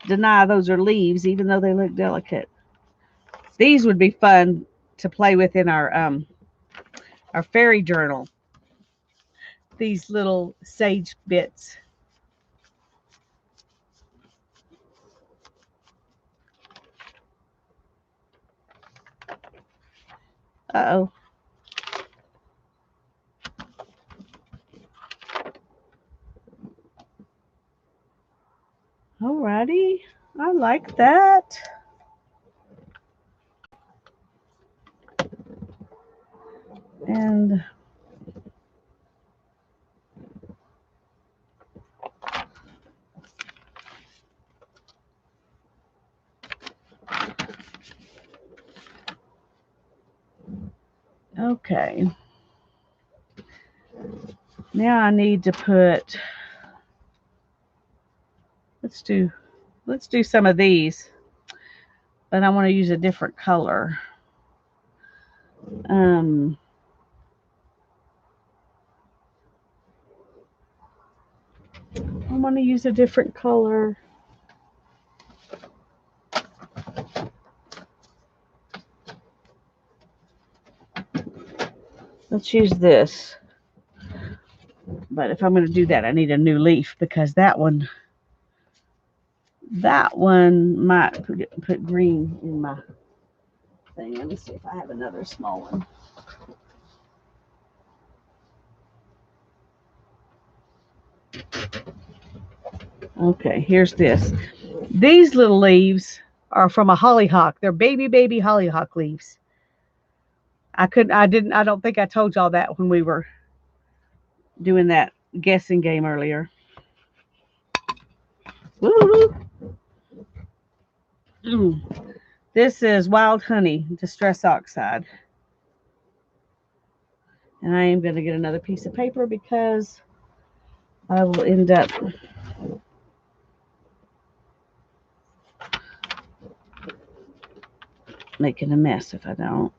deny those are leaves, even though they look delicate. These would be fun to play with in our fairy journal. These little sage bits. Uh-oh. Alrighty. I like that. And okay. Now I need to put, let's do some of these, but I want to use a different color. I want to use a different color. Let's use this. But if I'm going to do that, I need a new leaf because that one might put green in my thing. Let me see if I have another small one. Okay, here's this. These little leaves are from a hollyhock. They're baby hollyhock leaves. I don't think I told y'all that when we were doing that guessing game earlier. Woo-hoo. This is Wild Honey Distress Oxide. And I am going to get another piece of paper because I will end up making a mess if I don't.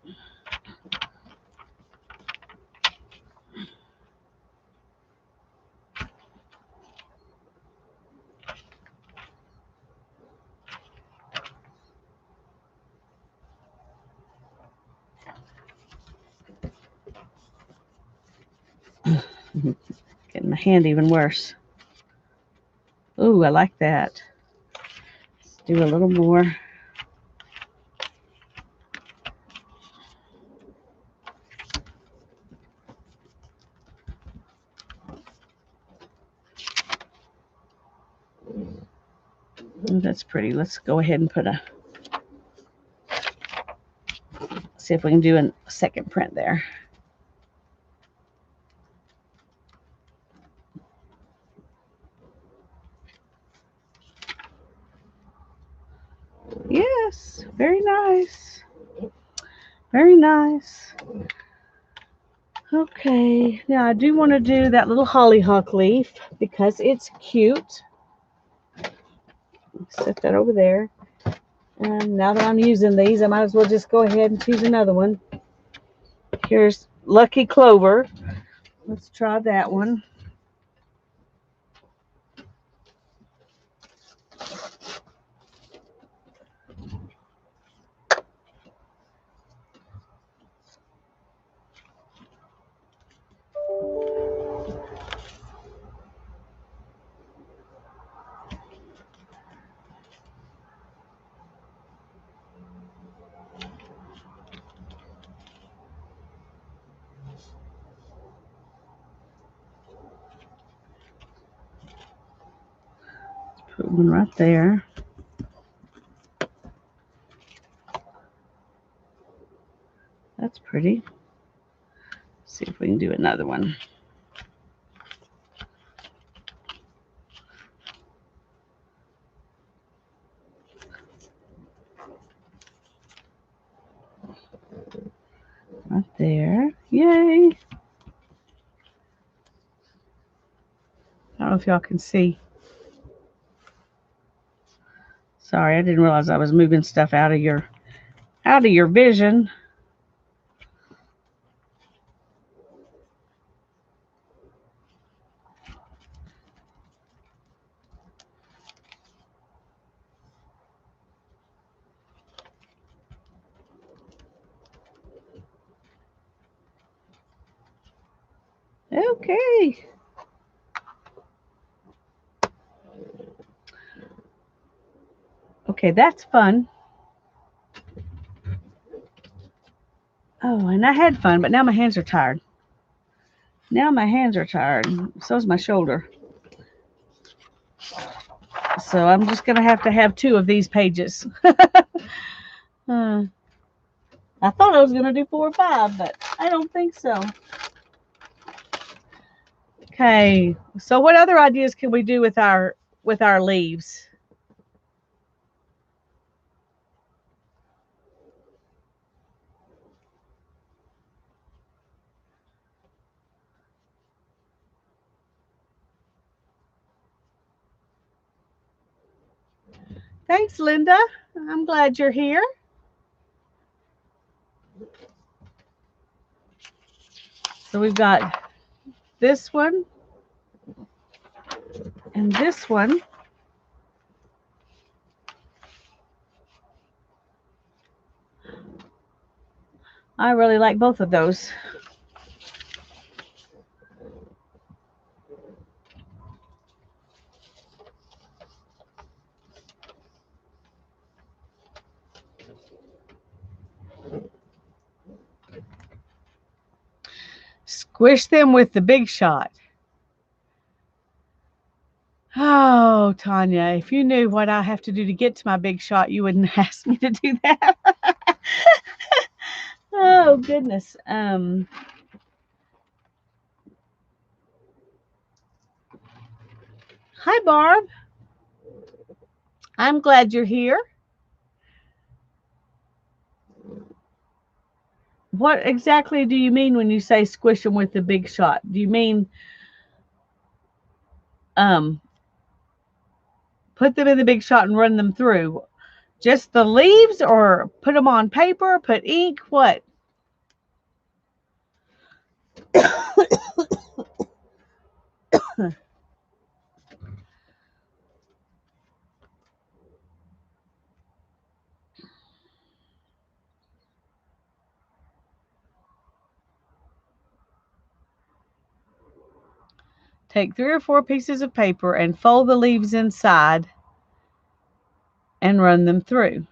Getting my hand even worse. Ooh, I like that. Let's do a little more. Ooh, that's pretty. Let's go ahead and put see if we can do a second print there. Yes, very nice. Very nice. Okay, now I do want to do that little hollyhock leaf because it's cute. Set that over there. And now that I'm using these, I might as well just go ahead and choose another one. Here's Lucky Clover. Let's try that one. Put one right there. That's pretty. Let's see if we can do another one. Right there. Yay. I don't know if y'all can see. Sorry, I didn't realize I was moving stuff out of your vision. Okay. Okay, that's fun. Oh, and I had fun, but now my hands are tired. Now my hands are tired. So is my shoulder. So I'm just going to have 2 of these pages. I thought I was going to do 4 or 5, but I don't think so. Okay, so what other ideas can we do with our leaves? Thanks, Linda. I'm glad you're here. So we've got this one. And this one, I really like both of those. Squish them with the Big Shot. Oh, Tanya, if you knew what I have to do to get to my Big Shot, you wouldn't ask me to do that. Oh, goodness. Hi, Barb. I'm glad you're here. What exactly do you mean when you say squish them with the Big Shot? Do you mean put them in the Big Shot and run them through? Just the leaves, or put them on paper, put ink, what? Take 3 or 4 pieces of paper and fold the leaves inside and run them through.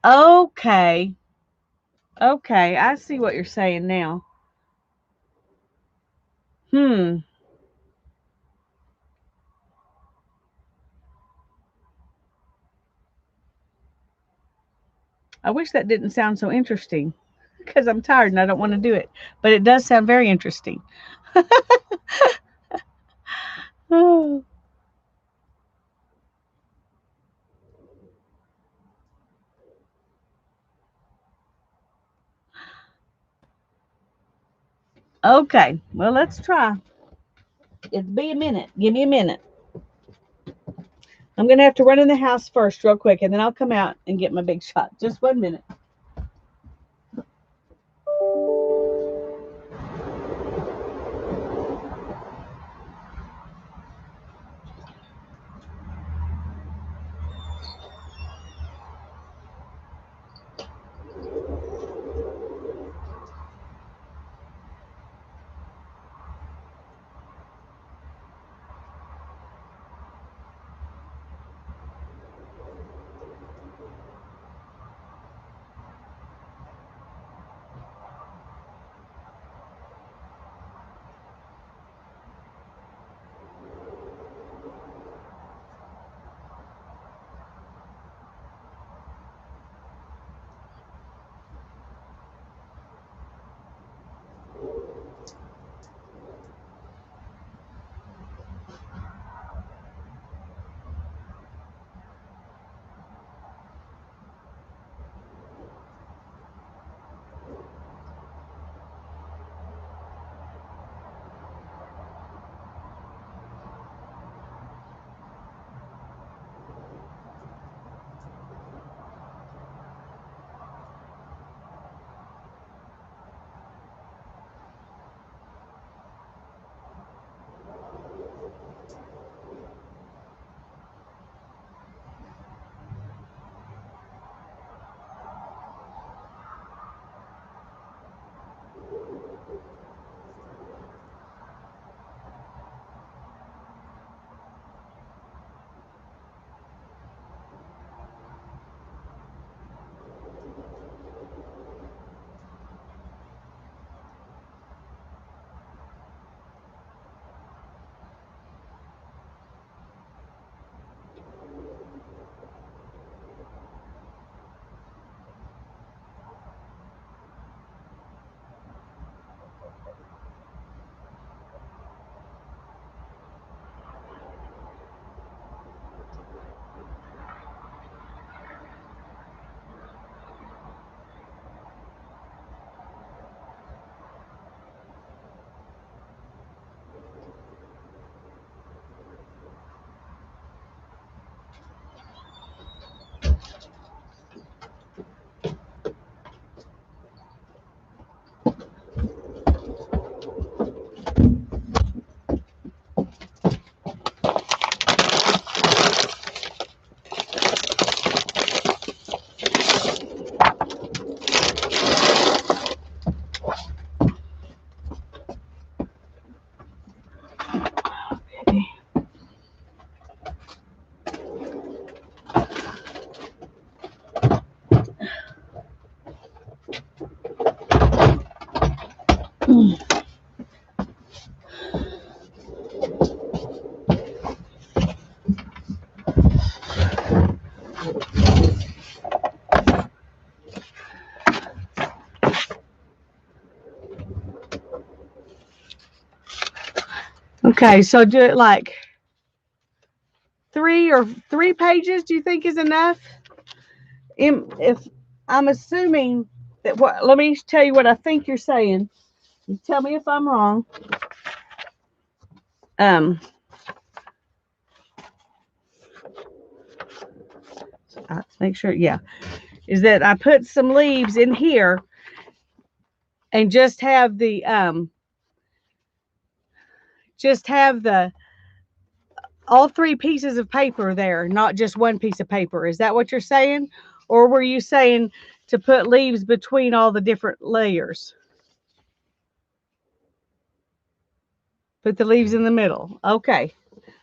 Okay. Okay, I see what you're saying now. I wish that didn't sound so interesting because I'm tired and I don't want to do it. But it does sound very interesting. Oh. Okay, well, let's try. It'll be a minute. Give me a minute. I'm going to have to run in the house first real quick, and then I'll come out and get my Big Shot. Just 1 minute. Okay, so do it like 3 pages. Do you think is enough? If I'm assuming that what, let me tell you what I think you're saying. You tell me if I'm wrong. Make sure, yeah, is that I put some leaves in here and just have the all 3 pieces of paper there, not just one piece of paper. Is that what you're saying? Or were you saying to put leaves between all the different layers? Put the leaves in the middle. Okay.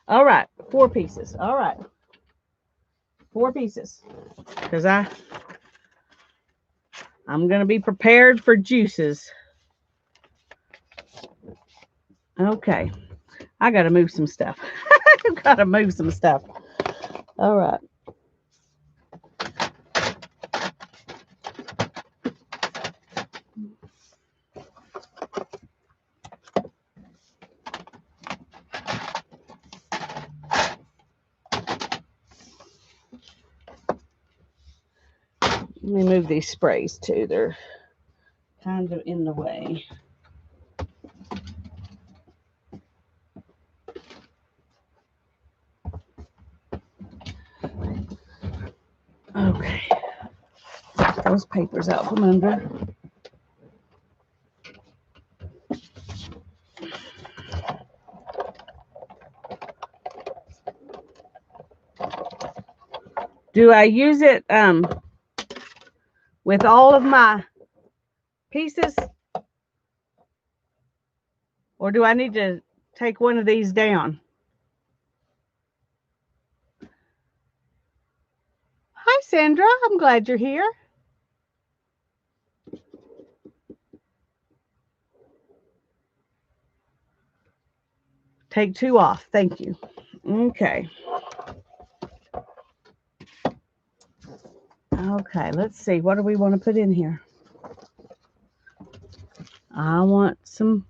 All right. 4 pieces. All right. 4 pieces. Because I'm going to be prepared for juices. Okay. I got to move some stuff. I've got to move some stuff. All right. Let me move these sprays too. They're kind of in the way. Okay. Those papers out from under. Do I use it with all of my pieces? Or do I need to take one of these down? Hi, Sandra. I'm glad you're here. Take 2 off. Thank you. Okay. Okay, let's see. What do we want to put in here? I want some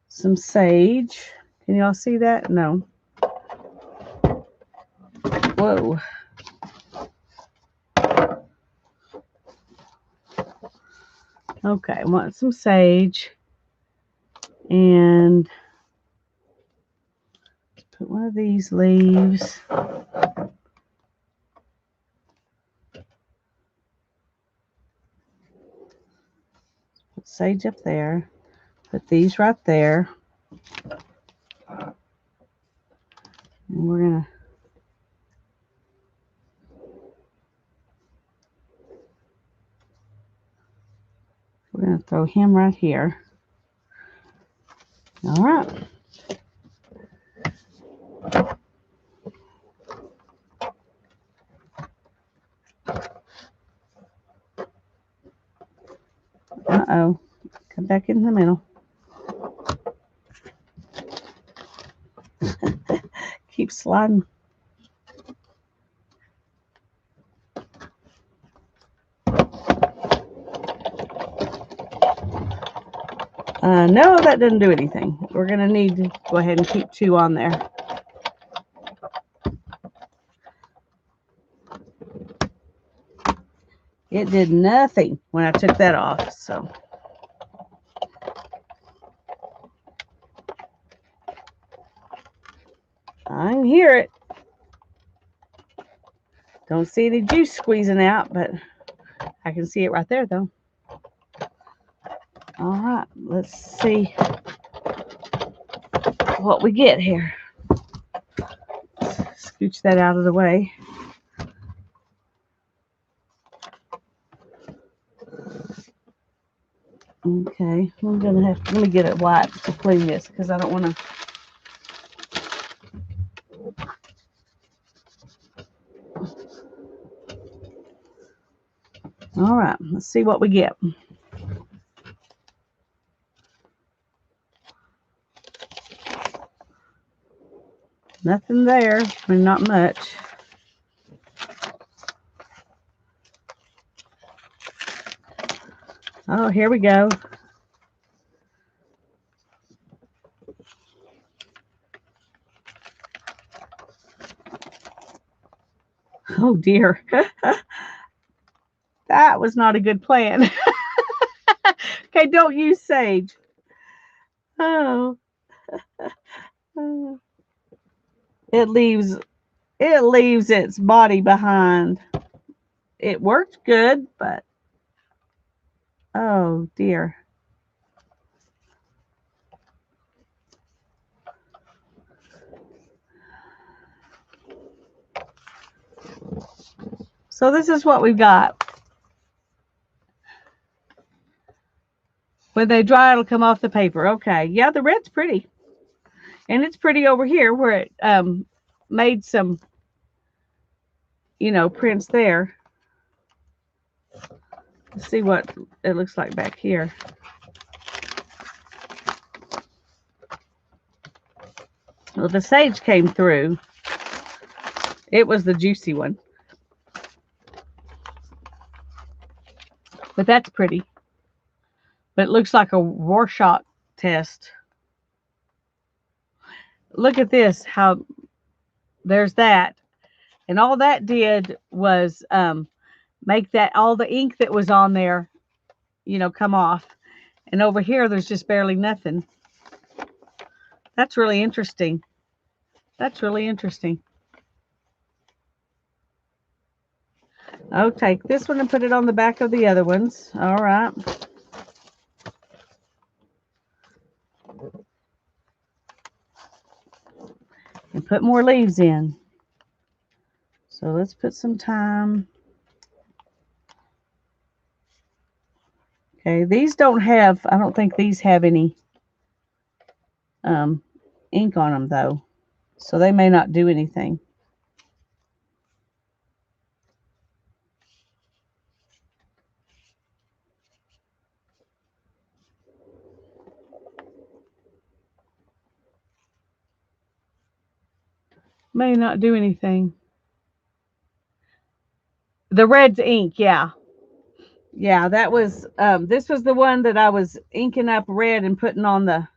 sage. Can y'all see that? No. Whoa. Okay, I want some sage. And put one of these leaves. Put sage up there. Put these right there. And we're gonna throw him right here. All right. Uh-oh. Come back in the middle. Keep sliding. No, that doesn't do anything. We're going to need to go ahead and keep 2 on there. It did nothing when I took that off, so. I can hear it. Don't see any juice squeezing out, but I can see it right there, though. All right, let's see what we get here. Scooch that out of the way. Okay, I'm gonna have to, let me get it wiped to clean this because I don't want to. All right, let's see what we get. Nothing there. I mean, not much. Oh, here we go. Oh dear. That was not a good plan. Okay, don't use sage. Oh. It leaves its body behind. It worked good, but oh dear. So this is what we've got. When they dry, it'll come off the paper. Okay. Yeah, the red's pretty. And it's pretty over here where it made some, prints there. Let's see what it looks like back here. Well, the sage came through. It was the juicy one. But that's pretty. But it looks like a Rorschach test. Look at this, how there's that. And all that did was make that all the ink that was on there, come off. And over here, there's just barely nothing. That's really interesting. That's really interesting. I'll take this one and put it on the back of the other ones. All right. And put more leaves in. So let's put some thyme. Okay, these don't have, I don't think these have any ink on them though. So they may not do anything. May not do anything. The red's ink, yeah. Yeah, that was, this was the one that I was inking up red and putting on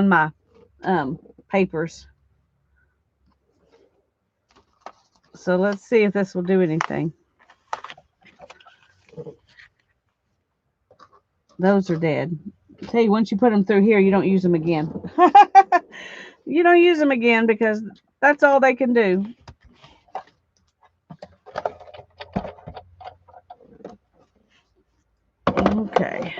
my papers. So let's see if this will do anything. Those are dead. I tell you, once you put them through here, you don't use them again. You don't use them again because that's all they can do. Okay.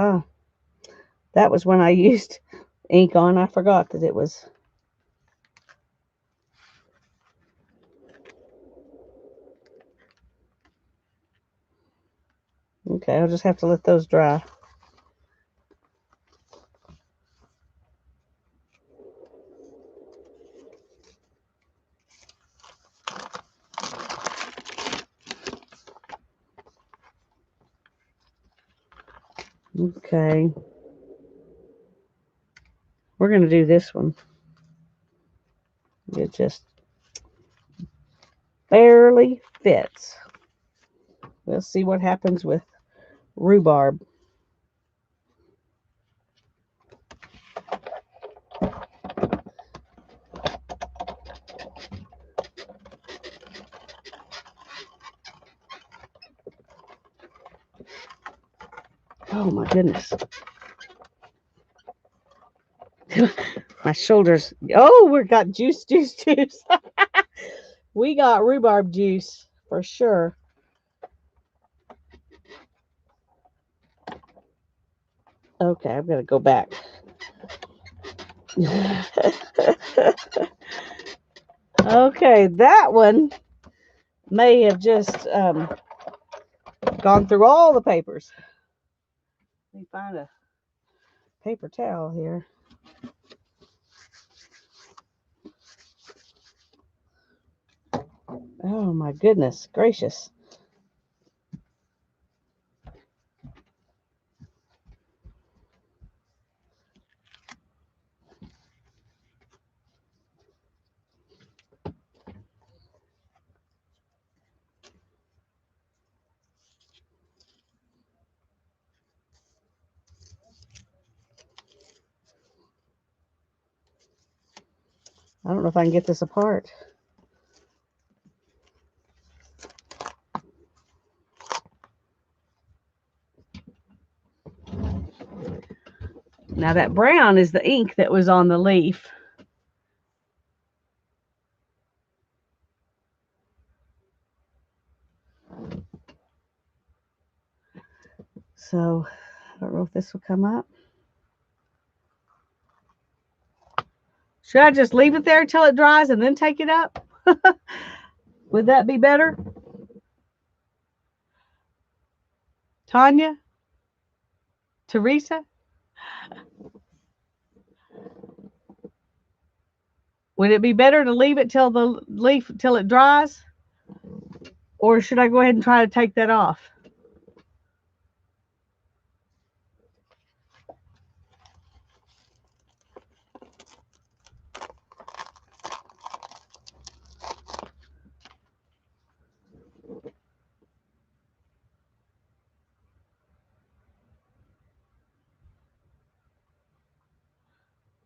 Oh, that was when I used ink on. I forgot that it was. Okay, I'll just have to let those dry. Okay. We're going to do this one. It just barely fits. Let's see what happens with rhubarb. Oh my goodness. My shoulders. Oh, we got juice. We got rhubarb juice for sure. Okay, I'm going to go back. Okay, that one may have just gone through all the papers. Let me find a paper towel here. Oh my goodness gracious. I don't know if I can get this apart. Now that brown is the ink that was on the leaf. So I don't know if this will come up. Should I just leave it there till it dries and then take it up? Would that be better? Tanya? Teresa? Would it be better to leave it till the leaf till it dries? Or should I go ahead and try to take that off?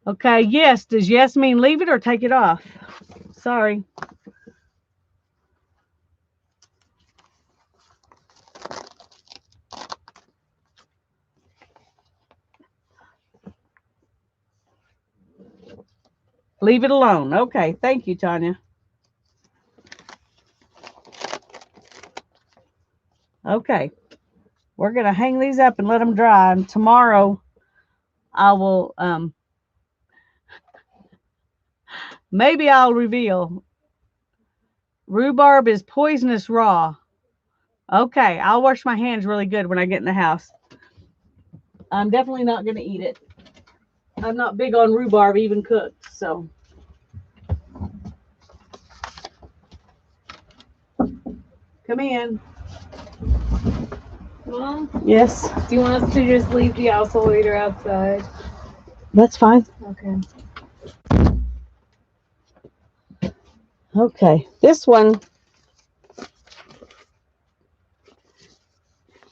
Okay, yes. Does yes mean leave it or take it off? Sorry. Leave it alone. Okay, thank you, Tanya. Okay, we're going to hang these up and let them dry. And tomorrow I will, maybe I'll reveal rhubarb is poisonous raw. Okay, I'll wash my hands really good when I get in the house. I'm definitely not going to eat it. I'm not big on rhubarb, even cooked, so. Come in. Mom, Yes, do you want us to just leave the oscillator outside? that's fine. Okay. Okay, this one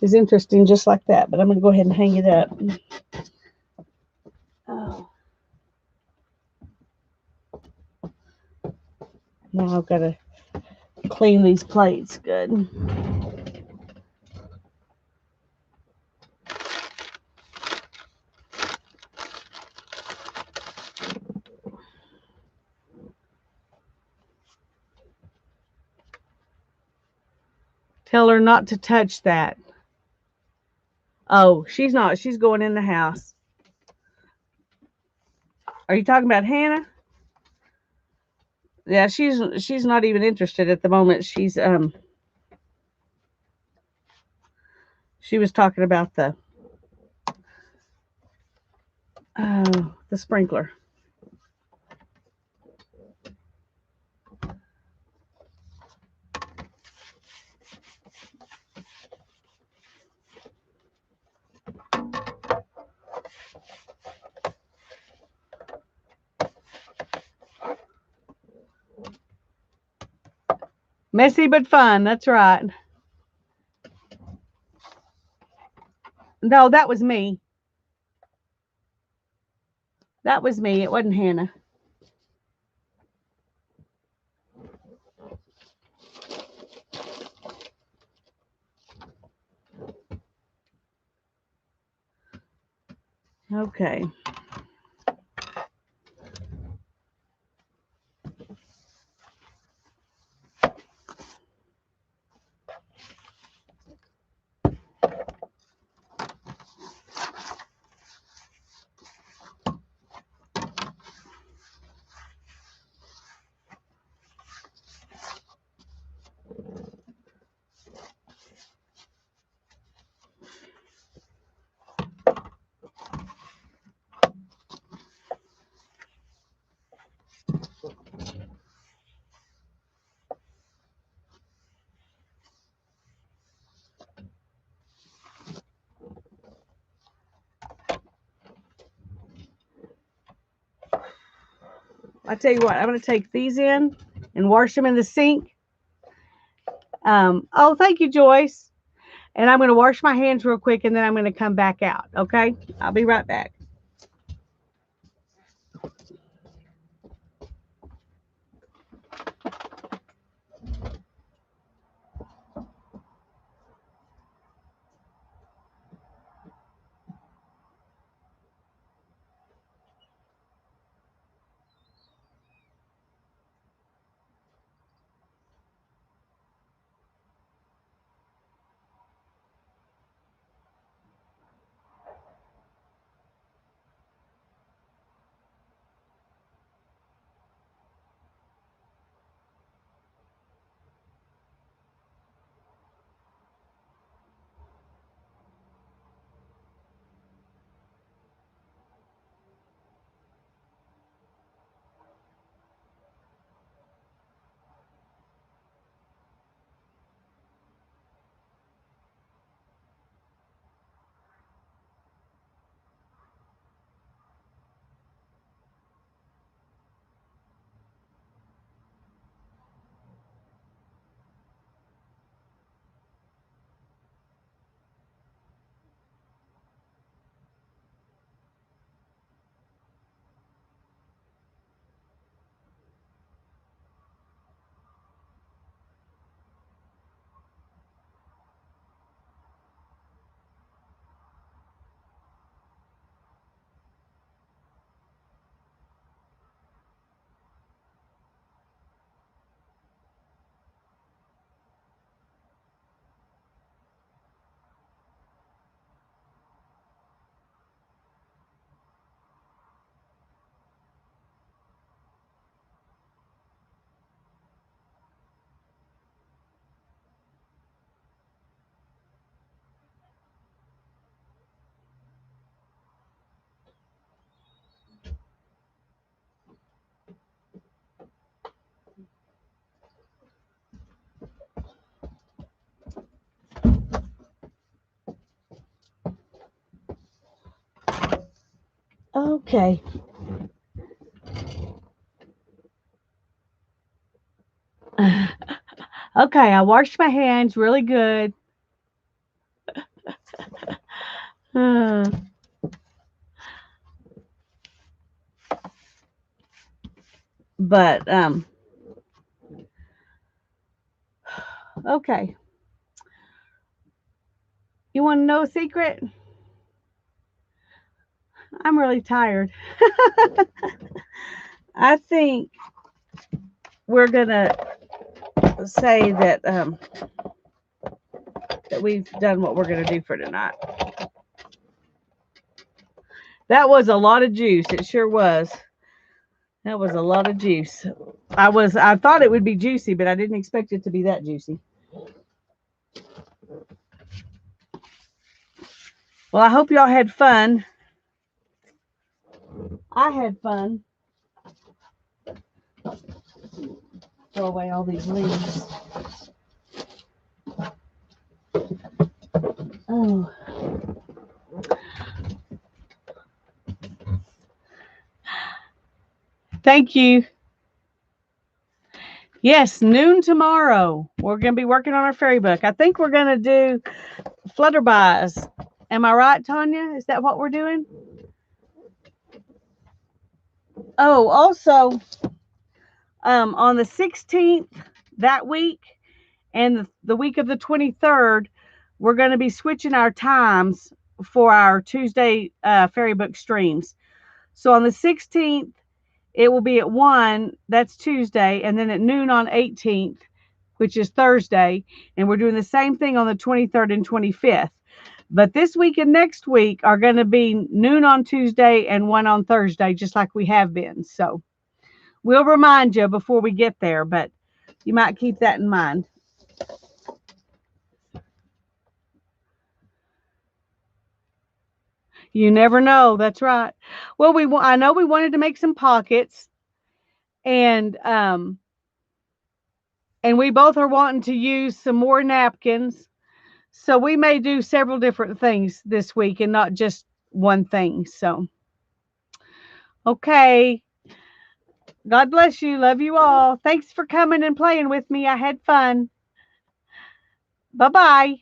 is interesting just like that, but I'm going to go ahead and hang it up. Oh. Now I've got to clean these plates good. Tell her not to touch that. Oh, she's not. She's going in the house. Are you talking about Hannah? Yeah, she's not even interested at the moment. She was talking about the sprinkler. Messy but fun. That's right. No, that was me. That was me. It wasn't Hannah. Okay. I tell you what, I'm going to take these in and wash them in the sink. Oh, thank you, Joyce. And I'm going to wash my hands real quick, and then I'm going to come back out. Okay? I'll be right back. Okay. Okay, I washed my hands really good. Uh, but okay. You want to know a secret? I'm really tired. I think we're gonna say that we've done what we're gonna do for tonight. That was a lot of juice. It sure was. That was a lot of juice. I thought it would be juicy, but I didn't expect it to be that juicy. Well, I hope y'all had fun. I had fun. Throw away all these leaves. Oh. Thank you. Yes, noon tomorrow. We're going to be working on our fairy book. I think we're going to do flutterbys. Am I right, Tanya? Is that what we're doing? Oh, also, on the 16th that week and the week of the 23rd, we're going to be switching our times for our Tuesday fairy book streams. So on the 16th, it will be at 1, that's Tuesday, and then at noon on 18th, which is Thursday, and we're doing the same thing on the 23rd and 25th. But this week and next week are going to be noon on Tuesday and 1 on Thursday, just like we have been. So we'll remind you before we get there, but you might keep that in mind. You never know. That's right. Well, I know we wanted to make some pockets, and we both are wanting to use some more napkins. So we may do several different things this week and not just one thing. So, okay. God bless you. Love you all. Thanks for coming and playing with me. I had fun. Bye-bye.